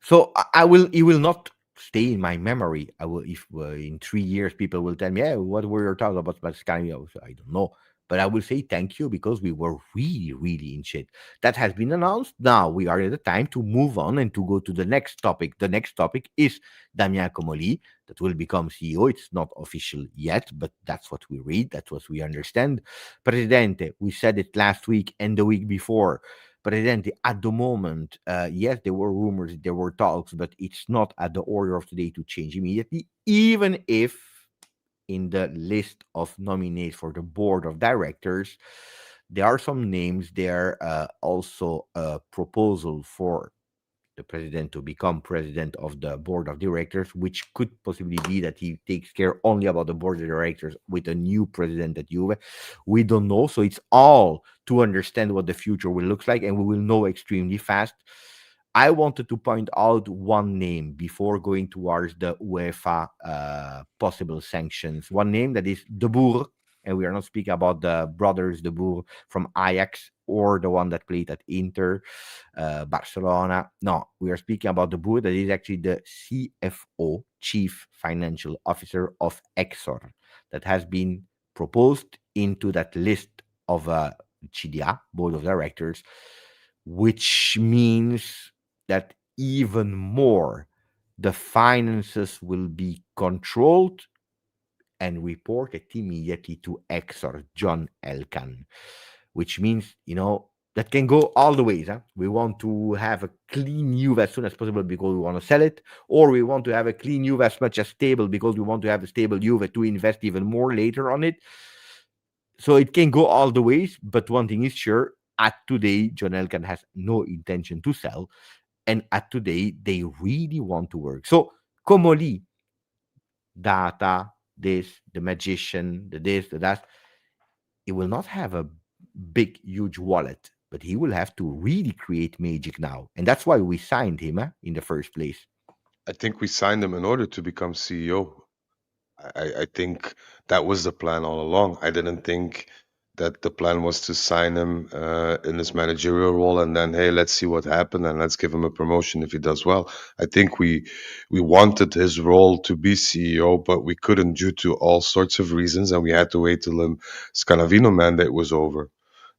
So I will. It will not stay in my memory. I will. If in 3 years people will tell me, "Yeah, what were you talking about Scandinavia?" I don't know. But I will say thank you because we were really, really in shit. That has been announced. Now we are at the time to move on and to go to the next topic. The next topic is Damien Comolli that will become CEO. It's not official yet, but that's what we read. That's what we understand. Presidente, we said it last week and the week before. Presidente, at the moment, yes, there were rumors, there were talks, but it's not at the order of today to change immediately, even if in the list of nominees for the board of directors, there are some names there, also a proposal for the president to become president of the board of directors, which could possibly be that he takes care only about the board of directors with a new president at Juve. We don't know. So it's all to understand what the future will look like, and we will know extremely fast. I wanted to point out one name before going towards the UEFA possible sanctions. One name that is De Boer, and we are not speaking about the brothers De Boer from Ajax or the one that played at Inter, Barcelona. No, we are speaking about De Boer, that is actually the CFO, Chief Financial Officer of Exor, that has been proposed into that list of CDA, Board of Directors, which means that even more the finances will be controlled and reported immediately to Exor, John Elkann, which means, that can go all the ways. Huh? We want to have a clean Juve as soon as possible because we want to sell it, or we want to have a clean Juve as much as stable because we want to have a stable Juve to invest even more later on it. So it can go all the ways, but one thing is sure, at today, John Elkann has no intention to sell, and at today, they really want to work. So, Comoli, data, this, the magician, the this, the that, he will not have a big, huge wallet, but he will have to really create magic now. And that's why we signed him in the first place. I think we signed him in order to become CEO. I think that was the plan all along. I didn't think that the plan was to sign him in his managerial role and then, hey, let's see what happened and let's give him a promotion if he does well. I think we wanted his role to be CEO, but we couldn't due to all sorts of reasons, and we had to wait till the Scanavino mandate was over.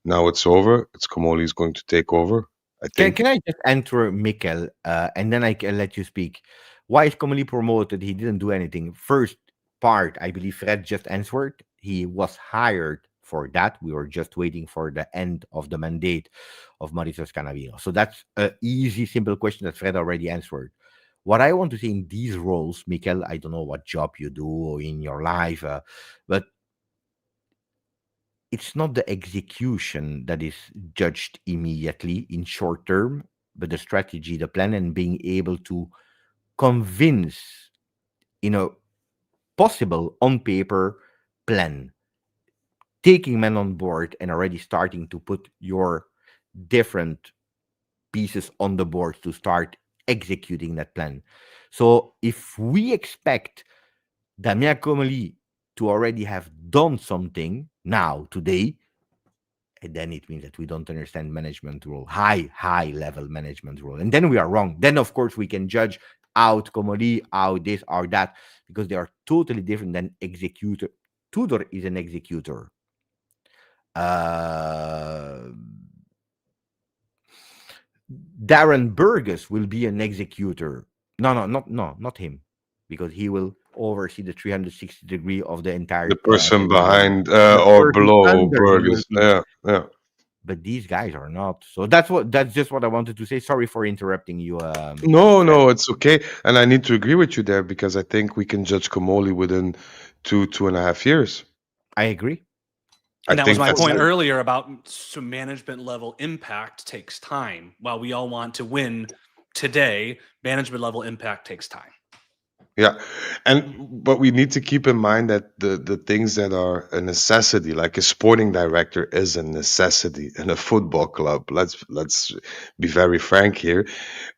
Now it's over. It's Comoli's going to take over. I think. Can I just enter Mikkel, and then I can let you speak? Why is Comoli promoted? He didn't do anything. First part, I believe Fred just answered. He was hired for that. We were just waiting for the end of the mandate of Mauricio Scanavino. So that's an easy, simple question that Fred already answered. What I want to say in these roles, Mikkel, I don't know what job you do in your life, but it's not the execution that is judged immediately in short term, but the strategy, the plan, and being able to convince in a possible on paper plan, taking men on board and already starting to put your different pieces on the board to start executing that plan. So if we expect Damien Comoli to already have done something now, today, and then it means that we don't understand management role, high level management role. And then we are wrong. Then, of course, we can judge out Comoli, out this or that, because they are totally different than executor. Tudor is an executor. Darren Burgess will be an executor. No, not him, because he will oversee the 360 degree of the entire. The person behind the or person below under him will Burgess. be. Yeah. But these guys are not. So that's just what I wanted to say. Sorry for interrupting you. No, it's okay. And I need to agree with you there because I think we can judge Comoli within 2.5 years. I agree. And that was my point it. earlier about some management level impact takes time. While we all want to win today, management level impact takes time. Yeah, but we need to keep in mind that the things that are a necessity, like a sporting director, is a necessity in a football club. Let's be very frank here.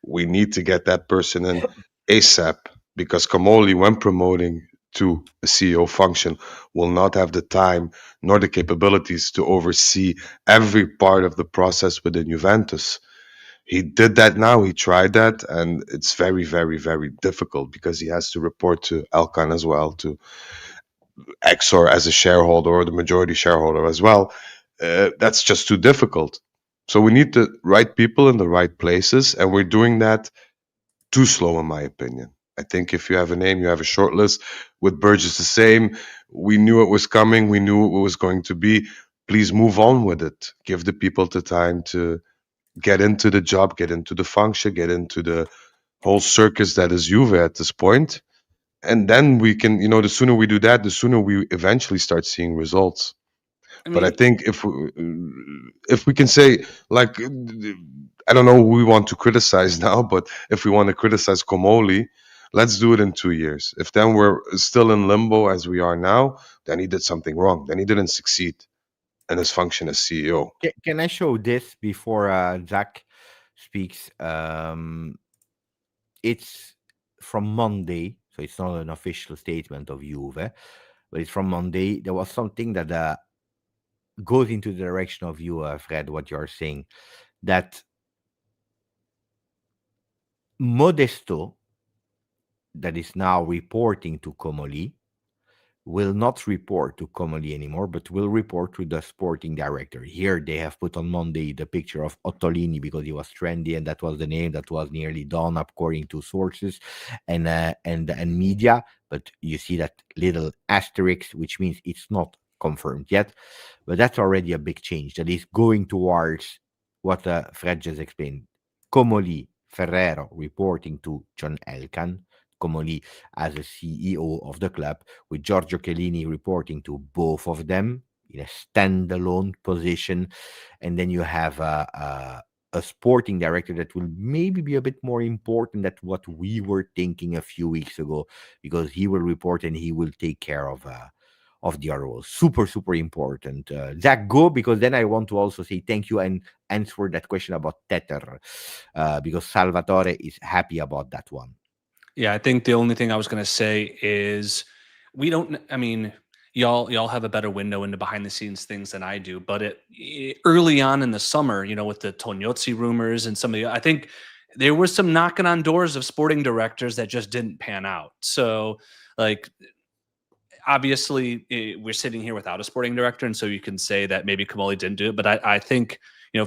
We need to get that person in ASAP because Comoli, when promoting to a CEO function, will not have the time nor the capabilities to oversee every part of the process within Juventus. He did that now. He tried that, and it's very, very, very difficult because he has to report to Elkann as well. Exor as a shareholder or the majority shareholder as well, that's just too difficult. So we need the right people in the right places, and we're doing that too slow, in my opinion. I think if you have a name, you have a short list. With Burgess, the same. We knew it was coming. We knew it was going to be. Please move on with it. Give the people the time to get into the job, get into the function, get into the whole circus that is Juve at this point. And then we can, the sooner we do that, the sooner we eventually start seeing results. I But I mean, think if we can say, like, I don't know who we want to criticize now, but if we want to criticize Comoli, let's do it in 2 years. If then we're still in limbo as we are now, then he did something wrong. Then he didn't succeed in his function as CEO. Can I show this before Zach speaks? It's from Monday, so it's not an official statement of Juve, but it's from Monday. There was something that goes into the direction of you, Fred, what you're saying, that Modesto, that is now reporting to Comoli, will not report to Comoli anymore, but will report to the sporting director. Here they have put on Monday the picture of Ottolini because he was trendy, and that was the name that was nearly done according to sources and media. But you see that little asterisk, which means it's not confirmed yet. But that's already a big change. That is going towards what Fred just explained. Comoli Ferrero reporting to John Elkann. Comoli as a CEO of the club, with Giorgio Chiellini reporting to both of them in a standalone position. And then you have a sporting director that will maybe be a bit more important than what we were thinking a few weeks ago, because he will report and he will take care of the other roles. Super, super important. Zach, go, because then I want to also say thank you and answer that question about Tether, because Salvatore is happy about that one. yeah, I think the only thing I was going to say is we don't. I mean, y'all have a better window into behind the scenes things than I do. But early on in the summer, with the Tognozzi rumors and some of the, I think there was some knocking on doors of sporting directors that just didn't pan out. So, like, obviously, we're sitting here without a sporting director, and so you can say that maybe Comoli didn't do it. But I think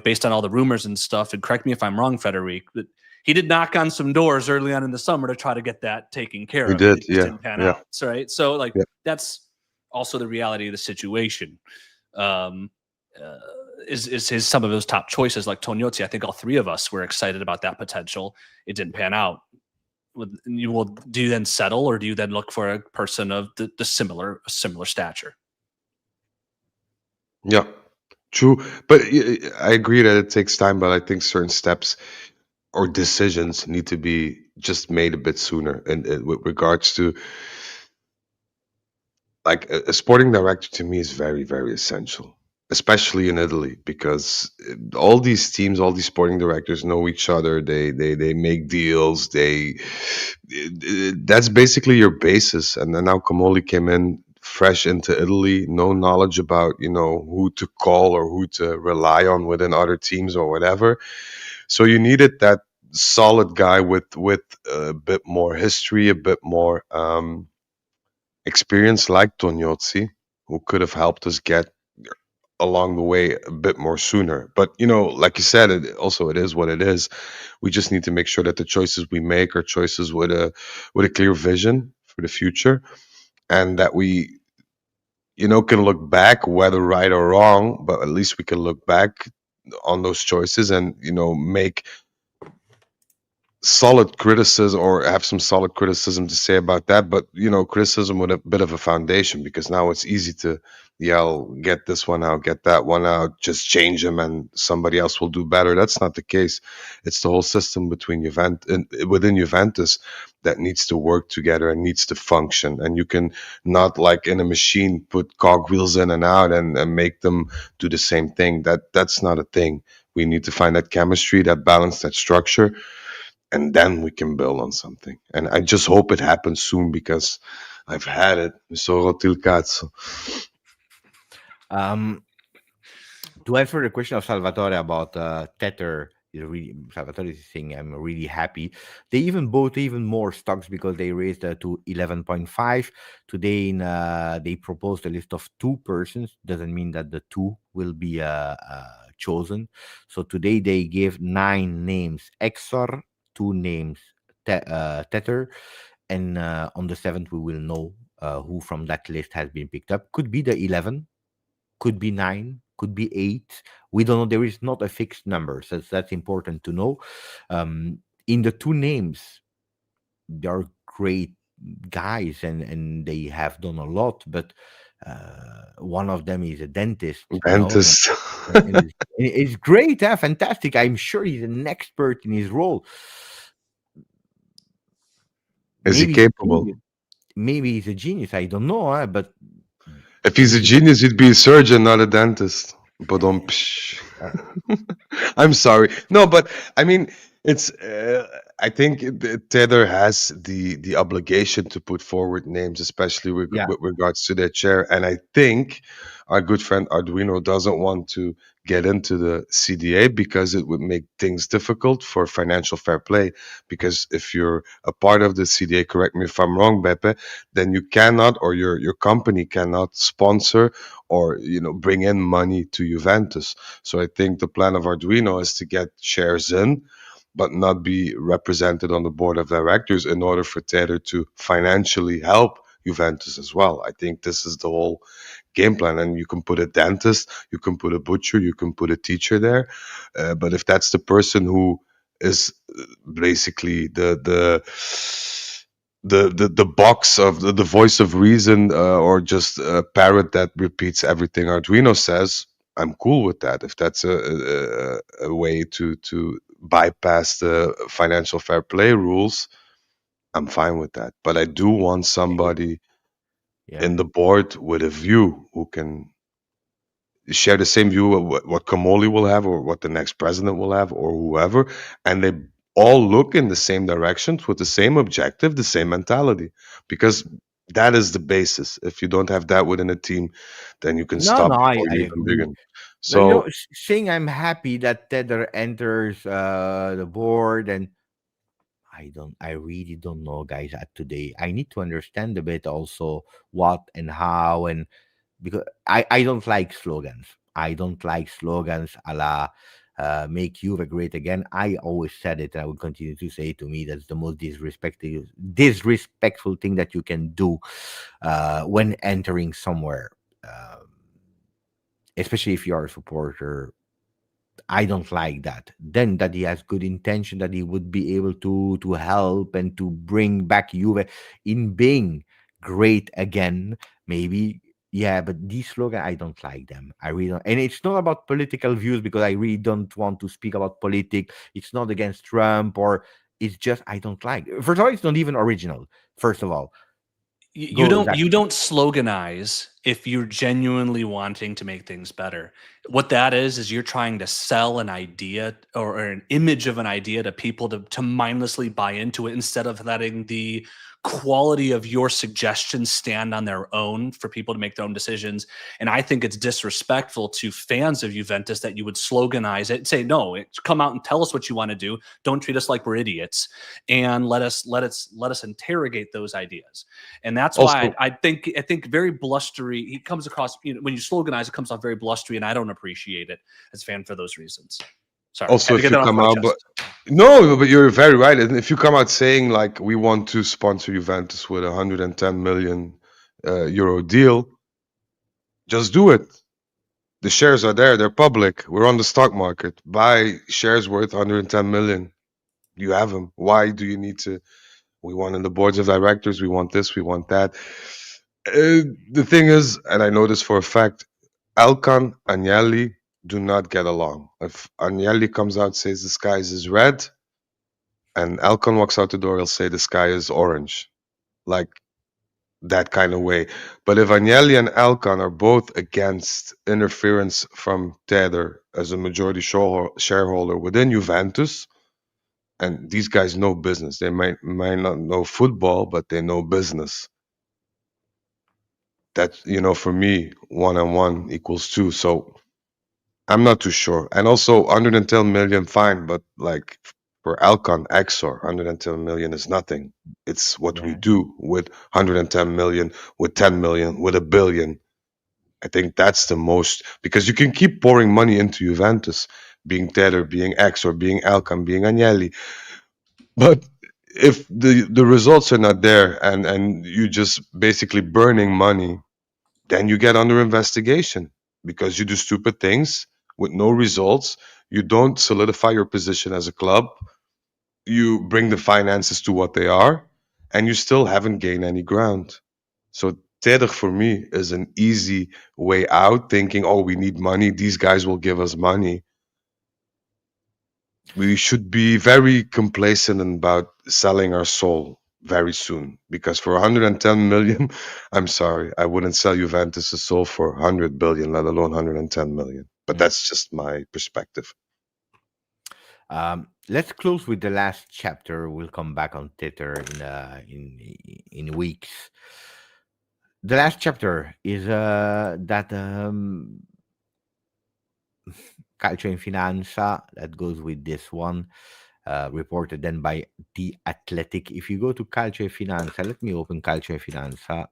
based on all the rumors and stuff, and correct me if I'm wrong, Federic, but he did knock on some doors early on in the summer to try to get that taken care He of, and did, it just yeah, didn't pan yeah, out. So, right? So, like, yeah. that's also the reality of the situation. Um, is his some of those top choices like Tognozzi? I think all three of us were excited about that potential. It didn't pan out. Do you then settle, or do you then look for a person of the similar stature? Yeah, true. But I agree that it takes time, but I think certain steps or decisions need to be just made a bit sooner. And with regards to, like, a sporting director, to me is very, very essential, especially in Italy, because all these teams, all these sporting directors know each other. They make deals. That's basically your basis. And then now Comoli came in fresh into Italy, no knowledge about who to call or who to rely on within other teams or whatever. So you needed that solid guy with a bit more history, a bit more experience, like Tognozzi, who could have helped us get along the way a bit more sooner. But like you said, it is what it is. We just need to make sure that the choices we make are choices with a clear vision for the future, and that we can look back, whether right or wrong, but at least we can look back on those choices and make solid criticism, or have some solid criticism to say about that. But criticism with a bit of a foundation, because now it's easy to yell, get this one out, get that one out, just change them and somebody else will do better. That's not the case. It's the whole system within Juventus that needs to work together and needs to function. And you can not, like in a machine, put cogwheels in and out and make them do the same thing. That's not a thing. We need to find that chemistry, that balance, that structure, and then we can build on something. And I just hope it happens soon, because I've had it. Mi sono rotto il cazzo. To answer the question of Salvatore about Tether Salvatore is saying I'm really happy. They even bought even more stocks because they raised to 11.5 today. They proposed a list of 2 persons. Doesn't mean that the 2 will be chosen. So today they gave 9 names. Exor, 2 names. Tether, and on the 7th we will know who from that list has been picked up. Could be the 11, could be 9, could be 8. We don't know. There is not a fixed number, so that's important to know. In the 2 names, they are great guys, and they have done a lot, but one of them is a dentist, Juventus. it's great, fantastic. I'm sure he's an expert in his role. Is he Maybe he's a capable? genius. Maybe he's a genius. I don't know, but If he's a genius, he'd be a surgeon, not a dentist. But I'm sorry. No, but I mean, it's. I think Tether has the obligation to put forward names, especially yeah, with regards to their chair. And I think our good friend Arduino doesn't want to get into the CDA because it would make things difficult for financial fair play. Because if you're a part of the CDA, correct me if I'm wrong, Beppe, then you cannot, or your company cannot sponsor or bring in money to Juventus. So I think the plan of Arduino is to get shares in, but not be represented on the board of directors in order for Tether to financially help Juventus as well. I think this is the whole game plan. And you can put a dentist, you can put a butcher, you can put a teacher there. But if that's the person who is basically the box of the voice of reason, or just a parrot that repeats everything Arduino says, I'm cool with that. If that's a way to bypass the financial fair play rules, I'm fine with that. But I do want somebody yeah. in the board with a view who can share the same view of what Kamoli will have, or what the next president will have, or whoever, and they all look in the same directions with the same objective, the same mentality, because that is the basis. If you don't have that within a team, then you can No, stop no, I, before I you even agree. begin. Now, So saying I'm happy that Tether enters the board, and I really don't know, guys. At today, I need to understand a bit also what and how, and because I don't like slogans. I don't like slogans a la make Juve great again. I always said it, and I will continue to say it. To me, that's the most disrespectful thing that you can do when entering somewhere. Especially if you are a supporter, I don't like that. Then that he has good intention, that he would be able to help and to bring back Juve in being great again. Maybe, yeah, but these slogan, I don't like them. I really don't. And it's not about political views, because I really don't want to speak about politics. It's not against Trump, or it's just I don't like. First of all, it's not even original. First of all, You go don't Zach. you don't sloganize if you're genuinely wanting to make things better. What that is you're trying to sell an idea, or an image of an idea to people to mindlessly buy into it, instead of letting the quality of your suggestions stand on their own for people to make their own decisions. And I think it's disrespectful to fans of Juventus that you would sloganize it and say, no, come out and tell us what you want to do. Don't treat us like we're idiots, and let us interrogate those ideas. And that's why also I think very blustery. He comes across, when you sloganize, it comes off very blustery, and I don't appreciate it as a fan for those reasons. Sorry, had also to get if you that off come my out, but chest. no, but you're very right. And if you come out saying like we want to sponsor Juventus with 110 million euro deal, just do it. The shares are there. They're public. We're on the stock market. Buy shares worth 110 million. You have them. Why do you need to? We want in the boards of directors. We want this. We want that. The thing is, and I know this for a fact, Elkann, Agnelli do not get along. If Agnelli comes out says the sky is red, and Elkann walks out the door, he'll say the sky is orange. Like that kind of way. But if Agnelli and Elkann are both against interference from Tether as a majority shareholder within Juventus, and these guys know business. They might not know football, but they know business. That for me, 1 and 1 equals 2. So I'm not too sure. And also 110 million, fine, but like for Alcon, Exor, 110 million is nothing. It's what we Yeah. do with 110 million, with 10 million, with a billion. I think that's the most because you can keep pouring money into Juventus, being Taylor, being Exor, being Alcon, being Agnelli. But if the results are not there and you just basically burning money, then you get under investigation because you do stupid things with no results. You don't solidify your position as a club. You bring the finances to what they are, and you still haven't gained any ground. So Tedder for me is an easy way out, thinking, oh, we need money. These guys will give us money. We should be very complacent about selling our soul very soon because for 110 million, I'm sorry, I wouldn't sell Juventus' soul for 100 billion, let alone 110 million. But Mm. that's just my perspective. Let's close with the last chapter. We'll come back on Twitter in weeks. The last chapter is that Calcio in Finanza that goes with this one, reported then by The Athletic. If you go to Calcio e Finanza, let me open Calcio e Finanza.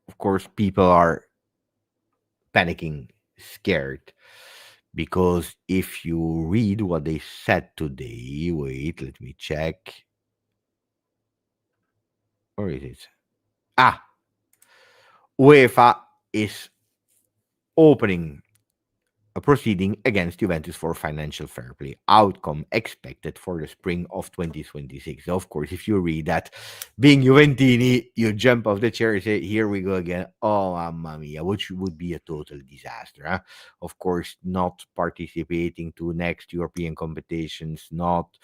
Of course, people are panicking, scared, because if you read what they said today, wait, let me check. Where is it? Ah, UEFA is opening a proceeding against Juventus for financial fair play. Outcome expected for the spring of 2026. Of course, if you read that, being Juventini, you jump off the chair and say, here we go again. Oh, mamma mia, which would be a total disaster. Huh? Of course, not participating to next European competitions, not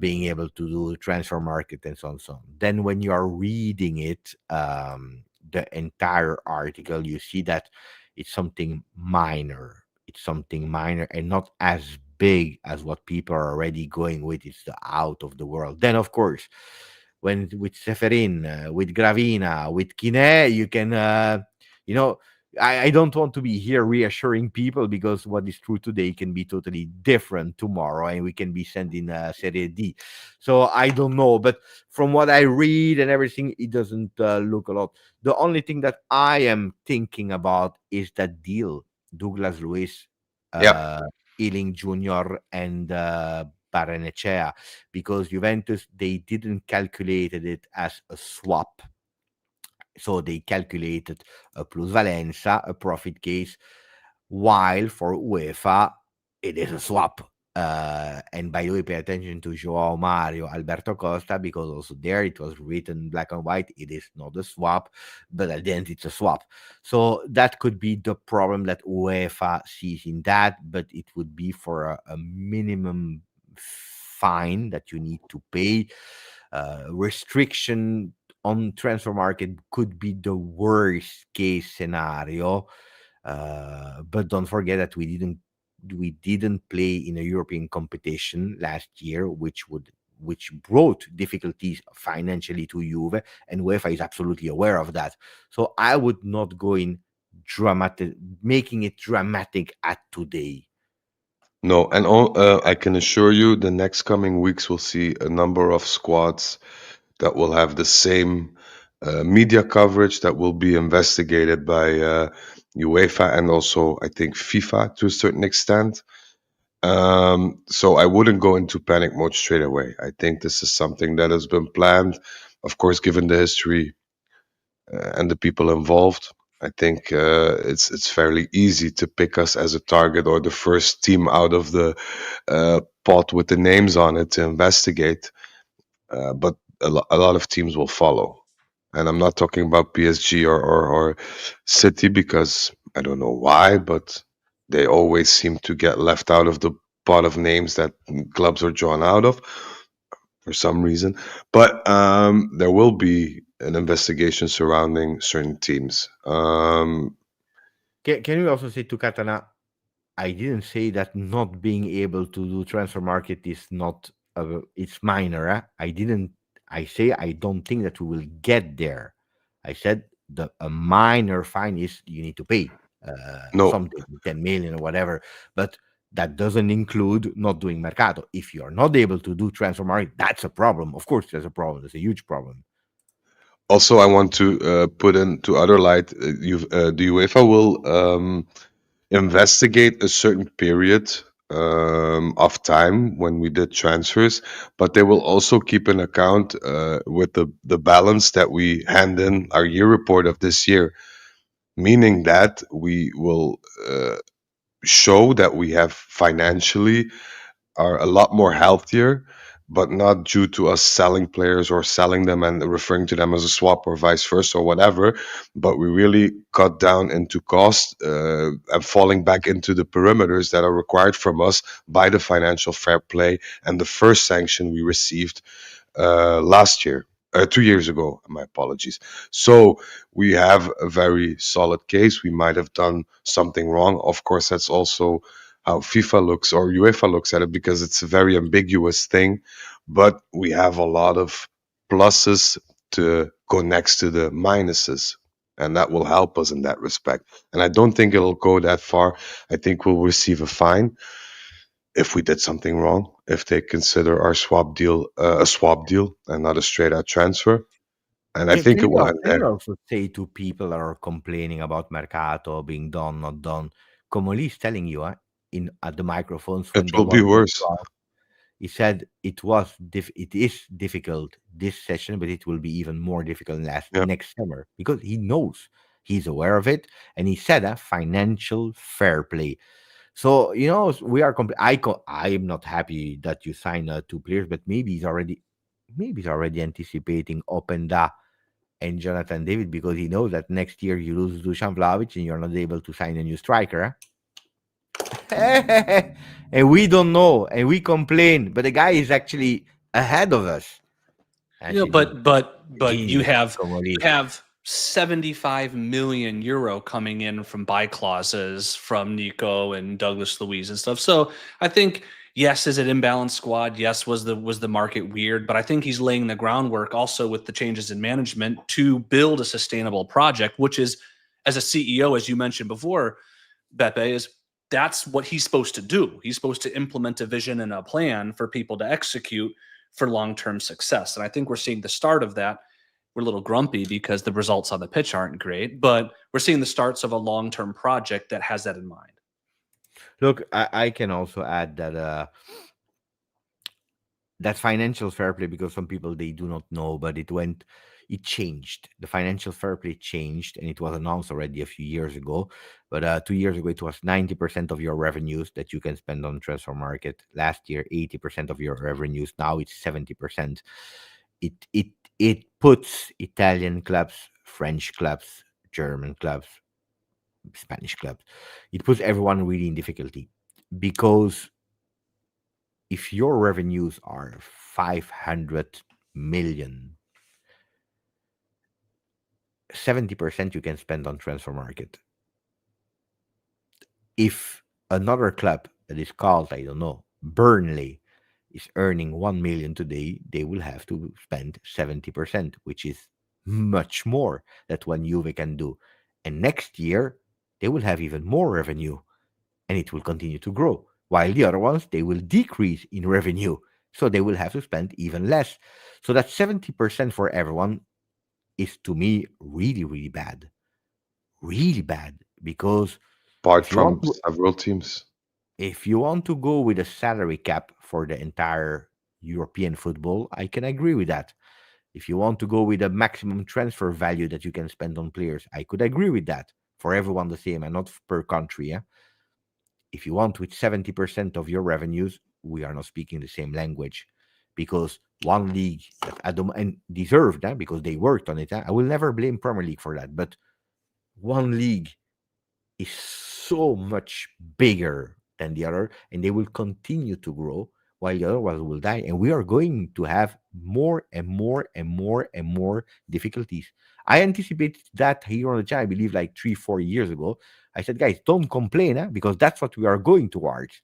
being able to do transfer market and so on. So on. Then when you are reading it, the entire article, you see that it's something minor. It's something minor and not as big as what people are already going with. It's the out of the world. Then, of course, when with Seferin, with Gravina, with Kine, you can, you know, I don't want to be here reassuring people because what is true today can be totally different tomorrow and we can be sending Serie D. So I don't know. But from what I read and everything, it doesn't look a lot. The only thing that I am thinking about is that deal Douglas Luiz, Yeah. uh, Ealing Jr., and Barrenechea, because Juventus, they didn't calculate it as a swap. So they calculated a plusvalenza, a profit case, while for UEFA, it is a swap. And by the way, pay attention to Joao Mario, Alberto Costa, because also there it was written black and white. It is not a swap, but at the end it's a swap. So that could be the problem that UEFA sees in that, but it would be for a minimum fine that you need to pay. Restriction on transfer market could be the worst case scenario. But don't forget that we didn't play in a European competition last year, which brought difficulties financially to Juve, and UEFA is absolutely aware of that. So I would not go in dramatic, making it dramatic at today. No, and I can assure you the next coming weeks we'll see a number of squads that will have the same media coverage that will be investigated by UEFA and also, I think, FIFA to a certain extent. So I wouldn't go into panic mode straight away. I think this is something that has been planned, of course, given the history and the people involved. I think it's fairly easy to pick us as a target or the first team out of the pot with the names on it to investigate. But a lot of teams will follow. And I'm not talking about PSG or City because I don't know why, but they always seem to get left out of the pot of names that clubs are drawn out of for some reason. But there will be an investigation surrounding certain teams. Can you also say to Katana, I didn't say that not being able to do transfer market is not it's minor. I didn't. I say I don't think that we will get there. I said a minor fine is you need to pay No. something, 10 million or whatever, but that doesn't include not doing mercato. If you're not able to do transfer market, that's a problem. Of course, there's a problem. There's a huge problem. Also, I want to put into other light, the UEFA will investigate a certain period of time when we did transfers, but they will also keep an account with the balance that we hand in our year report of this year, meaning that we will show that we have financially are a lot more healthier, but not due to us selling players or selling them and referring to them as a swap or vice versa or whatever. But we really cut down into cost and falling back into the perimeters that are required from us by the financial fair play and the first sanction we received last year. 2 years ago, my apologies. So we have a very solid case. We might have done something wrong. Of course, that's also how FIFA looks or UEFA looks at it because it's a very ambiguous thing. But we have a lot of pluses to go next to the minuses. And that will help us in that respect. And I don't think it'll go that far. I think we'll receive a fine if we did something wrong, if they consider our swap deal a swap deal and not a straight out transfer. And I think it will end Can you there. also say to people that are complaining about mercato being done, not done? Comoli is telling you in at the microphones It when they will be want to worse. talk. He said it is difficult this session, but it will be even more difficult Yeah. next summer because he knows, he's aware of it, and he said financial fair play. So we are. I am not happy that you signed 2 players, but maybe he's already anticipating Openda and Jonathan David because he knows that next year you lose Dusan Vlahovic and you're not able to sign a new striker. And we don't know, and we complain, but the guy is actually ahead of us. Actually, But you genius, have Comoli. 75 million euro coming in from buy clauses from Nico and Douglas Luiz and stuff. So I think yes, is it imbalanced squad? Yes, was the market weird? But I think he's laying the groundwork also with the changes in management to build a sustainable project, which is as a CEO, as you mentioned before, Beppe, is that's what he's supposed to do. He's supposed to implement a vision and a plan for people to execute for long-term success. And I think we're seeing the start of that. We're a little grumpy because the results on the pitch aren't great, but we're seeing the starts of a long-term project that has that in mind. Look, I can also add that that financial fair play, because some people they do not know, but it changed. The financial fair play changed, and it was announced already a few years ago. But 2 years ago, it was 90% of your revenues that you can spend on transfer market. Last year, 80% of your revenues. Now it's 70%. It puts Italian clubs, French clubs, German clubs, Spanish clubs. It puts everyone really in difficulty because if your revenues are 500 million, 70% you can spend on transfer market. If another club that is called, I don't know, Burnley, is earning 1 million today, they will have to spend 70%, which is much more than what Juve can do. And next year, they will have even more revenue and it will continue to grow. While the other ones, they will decrease in revenue. So they will have to spend even less. So that 70% for everyone is to me really, really bad. Really bad. Because Apart if you want from to several teams. if you want to go with a salary cap for the entire European football, I can agree with that. If you want to go with a maximum transfer value that you can spend on players, I could agree with that. For everyone the same and not per country. Yeah? If you want with 70% of your revenues, we are not speaking the same language. Because one league that and deserved that because they worked on it. I will never blame Premier League for that. But one league is so much bigger than the other, and they will continue to grow while the other ones will die. And we are going to have more and more and more and more difficulties. I anticipated that here on the channel, I believe like 3-4 years ago. I said, guys, don't complain, because that's what we are going towards.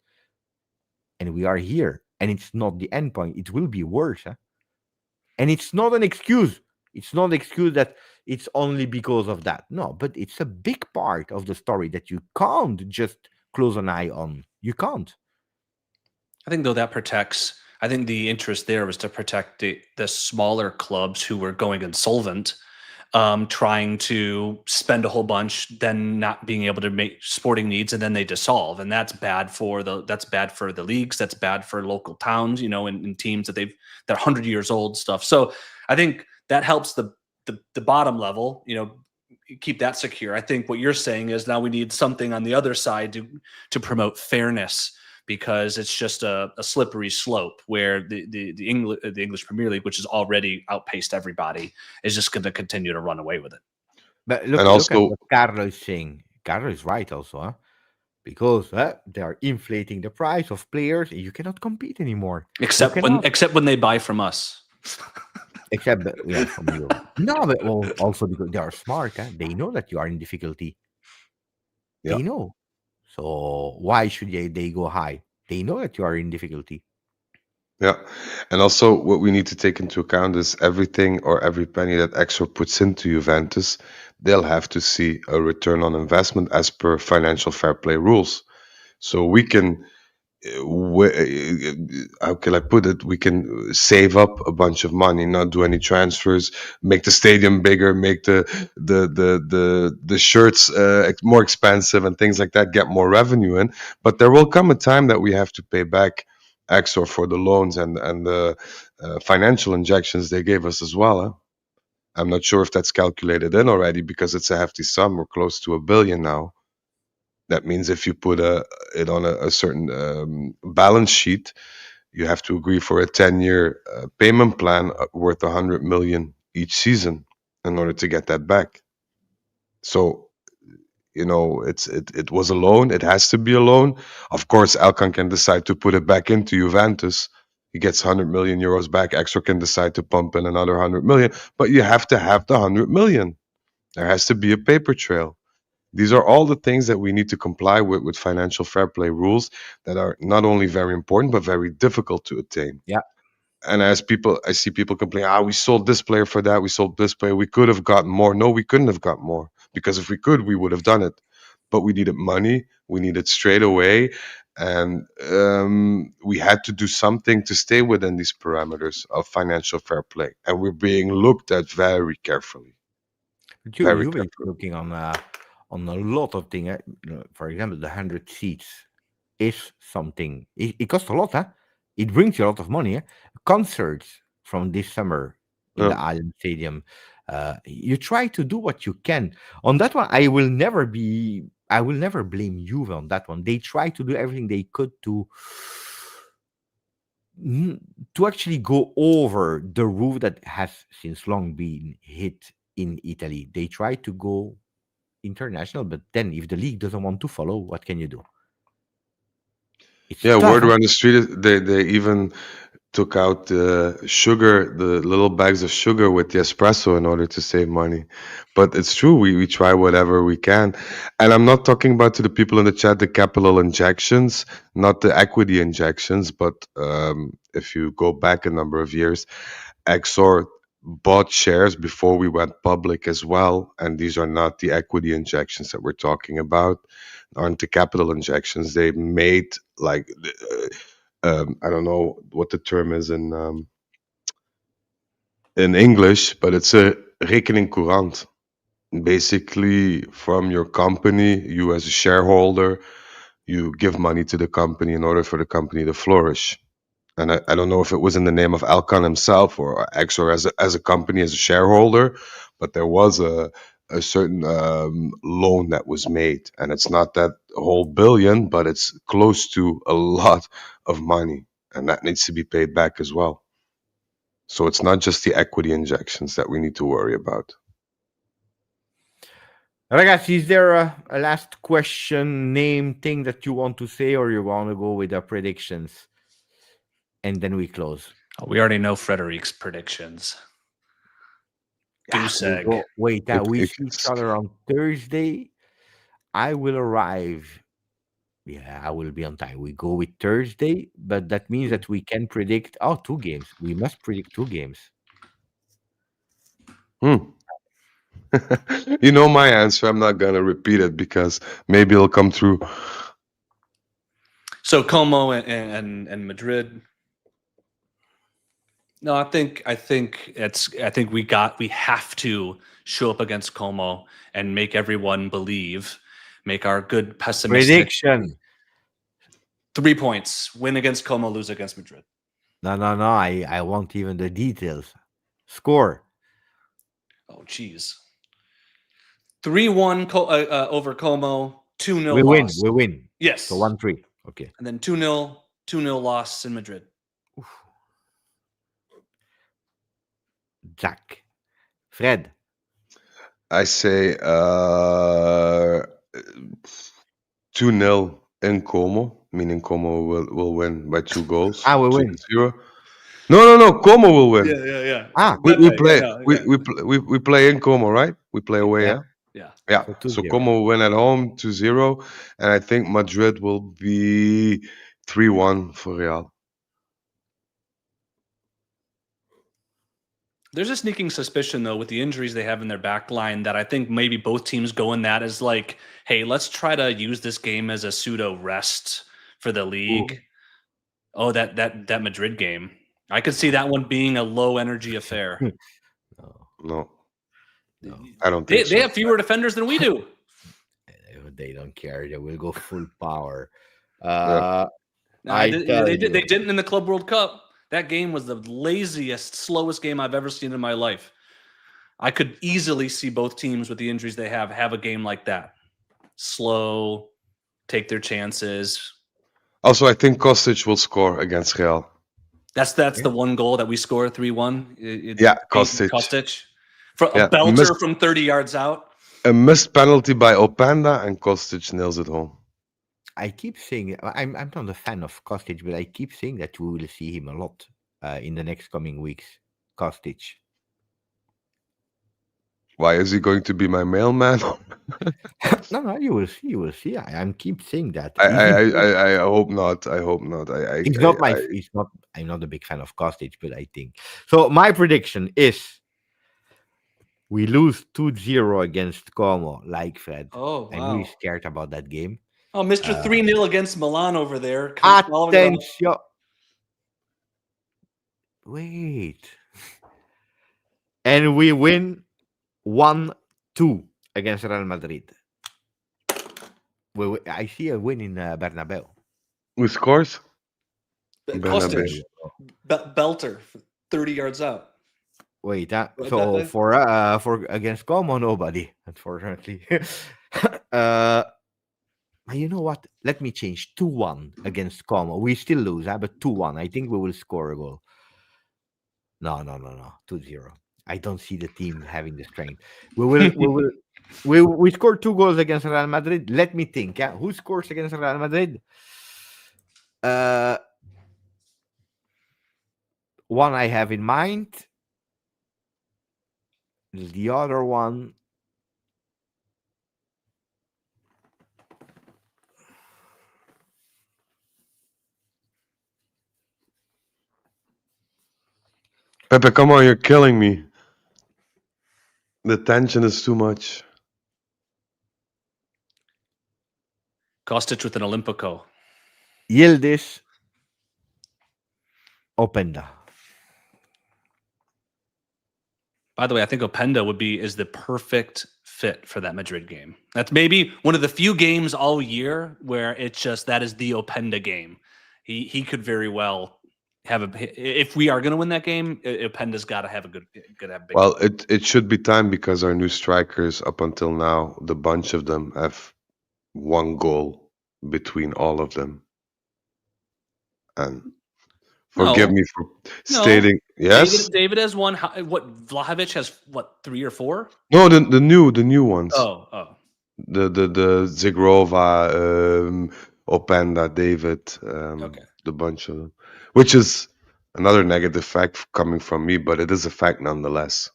And we are here. And it's not the end point. It will be worse. And it's not an excuse. It's not an excuse that it's only because of that. No, but it's a big part of the story that you can't just close an eye on. You can't. I think though that protects. I think the interest there was to protect the smaller clubs who were going insolvent, trying to spend a whole bunch, then not being able to make sporting needs, and then they dissolve, and that's bad for the leagues, that's bad for local towns, and teams they're 100 years old stuff. So I think that helps the bottom level, keep that secure. I think what you're saying is now we need something on the other side to promote fairness, because it's just a slippery slope where the English Premier League, which has already outpaced everybody, is just going to continue to run away with it. But And look at also, what Carlo is saying. Carlo is right also, huh? Because they are inflating the price of players. And you cannot compete anymore. Except when they buy from us. Except from you. No, but also because they are smart. Huh? They know that you are in difficulty. yeah. They know. So why should they go high? They know that you are in difficulty. Yeah. And also, what we need to take into account is everything or every penny that Exor puts into Juventus, they'll have to see a return on investment as per financial fair play rules. So we can, how can I put it? We can save up a bunch of money, not do any transfers, make the stadium bigger, make the shirts more expensive and things like that, get more revenue in. But there will come a time that we have to pay back Exor for the loans and the financial injections they gave us as well. Huh? I'm not sure if that's calculated in already because it's a hefty sum. We're close to 1 billion now. That means if you put it on a certain balance sheet, you have to agree for a 10-year payment plan worth 100 million each season in order to get that back. So it was a loan. It has to be a loan. Of course, Elkann can decide to put it back into Juventus. He gets 100 million euros back. Exor can decide to pump in another 100 million, but you have to have the 100 million. There has to be a paper trail. These are all the things that we need to comply with financial fair play rules that are not only very important but very difficult to attain. Yeah. And I see people complain, we sold this player for that, we sold this player, we could have gotten more. No, we couldn't have got more because if we could, we would have done it. But we needed money, we needed straight away, and we had to do something to stay within these parameters of financial fair play. And we're being looked at very carefully. Very Juve is carefully. looking on a lot of things. For example, the 100 seats is something. It costs a lot, huh? It brings you a lot of money. Concerts from this summer in the Yeah. Island Stadium. You try to do what you can. On that one, I will never blame Juve on that one. They try to do everything they could to actually go over the roof that has since long been hit in Italy. They try to go international, but then if the league doesn't want to follow, what can you do? It's Yeah, tough. word around the street, they even took out the sugar, the little bags of sugar with the espresso in order to save money. But it's true, we try whatever we can. And I'm not talking about to the people in the chat the capital injections, not the equity injections, but if you go back a number of years, Exor bought shares before we went public as well. And these are not the equity injections that we're talking about, aren't the capital injections. They made like I don't know what the term is in English, but it's a rekening courant. Basically, from your company, you as a shareholder, you give money to the company in order for the company to flourish. And I don't know if it was in the name of Elkann himself or Exor as a company, as a shareholder, but there was a certain loan that was made. And it's not that whole billion, but it's close to a lot of money. And that needs to be paid back as well. So it's not just the equity injections that we need to worry about. Ragazzi, is there a last question, name, thing that you want to say, or you want to go with the predictions? And then we close. We already know Frederic's predictions. Goose egg. We see each other on Thursday. I will arrive. Yeah, I will be on time. We go with Thursday, but that means that we can predict 2 games. We must predict 2 games. You know my answer. I'm not gonna repeat it because maybe it'll come true. So Como and Madrid. No, I think we have to show up against Como and make everyone believe, make our good pessimistic Prediction. 3 points, win against Como, lose against Madrid. No. I want even the details. Score. Oh, geez. 3-1 over Como, 2-0 We win. loss. We win. Yes. So 1-3. Okay. And then 2-0 loss in Madrid. Jack. Fred. I say 2-0 in Como, meaning Como will win by 2 goals. We win. 2-0. No. Como will win. Yeah. We play in Como, right? We play away, yeah? Yeah. So Como will win at home 2-0, and I think Madrid will be 3-1 for Real. There's a sneaking suspicion, though, with the injuries they have in their back line that I think maybe both teams go in that as like, hey, let's try to use this game as a pseudo rest for the league. Ooh. Oh, that Madrid game. I could see that one being a low energy affair. No. I don't think they have fewer defenders than we do. They don't care. They will go full power. They didn't in the Club World Cup. That game was the laziest, slowest game I've ever seen in my life. I could easily see both teams with the injuries they have a game like that. Slow, take their chances. Also, I think Kostic will score against Real. That's the one goal that we score 3-1. Kostic. For a belter from 30 yards out. A missed penalty by Openda, and Kostic nails it home. I keep saying I'm not a fan of Kostic, but I keep saying that we will see him a lot in the next coming weeks. Kostic. Why is he going to be my mailman? No, you will see. You will see. I'm keep saying that. I hope not. I hope not. I'm not a big fan of Kostic, but I think so. My prediction is we lose 2-0 against Como, like Fred. Oh, wow. I'm really scared about that game. Oh, Mr. 3-0 against Milan over there. Attention. Wait. And we win 1-2 against Real Madrid. I see a win in Bernabeu. Who scores? Kostic. Belter, 30 yards out. Wait, so for against Como, nobody, unfortunately. You know what? Let me change 2-1 against Como. We still lose, but 2-1. I think we will score a goal. No. 2-0. I don't see the team having the strength. We scored 2 goals against Real Madrid. Let me think. Who scores against Real Madrid? One I have in mind. The other one. Pepe, come on, you're killing me. The tension is too much. Kostic with an Olympico. Yildiz Openda. By the way, I think Openda is the perfect fit for that Madrid game. That's maybe one of the few games all year where it's just that is the Openda game. He could very well have if we are going to win that game, Openda's got to have a good big. Well, it should be time because our new strikers up until now, the bunch of them have 1 goal between all of them. And forgive me for stating yes. David has 1. What Vlahovic has? What 3 or 4? No, the new ones. Oh. The Zigrova, Openda, David, the bunch of them, which is another negative fact coming from me, but it is a fact nonetheless.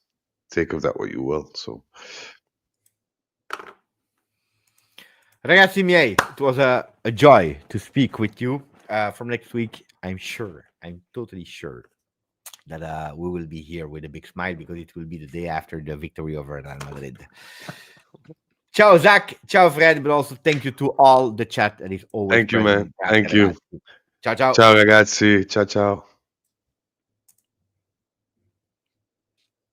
Take of that what you will. So, ragazzi miei, it was a joy to speak with you. From next week, I'm totally sure that we will be here with a big smile because it will be the day after the victory over Real Madrid. Ciao Zach, ciao Fred, but also thank you to all the chat that is always Thank you, man. present. Grazie Thank you. ragazzi. Ciao ciao. Ciao ragazzi. Ciao ciao.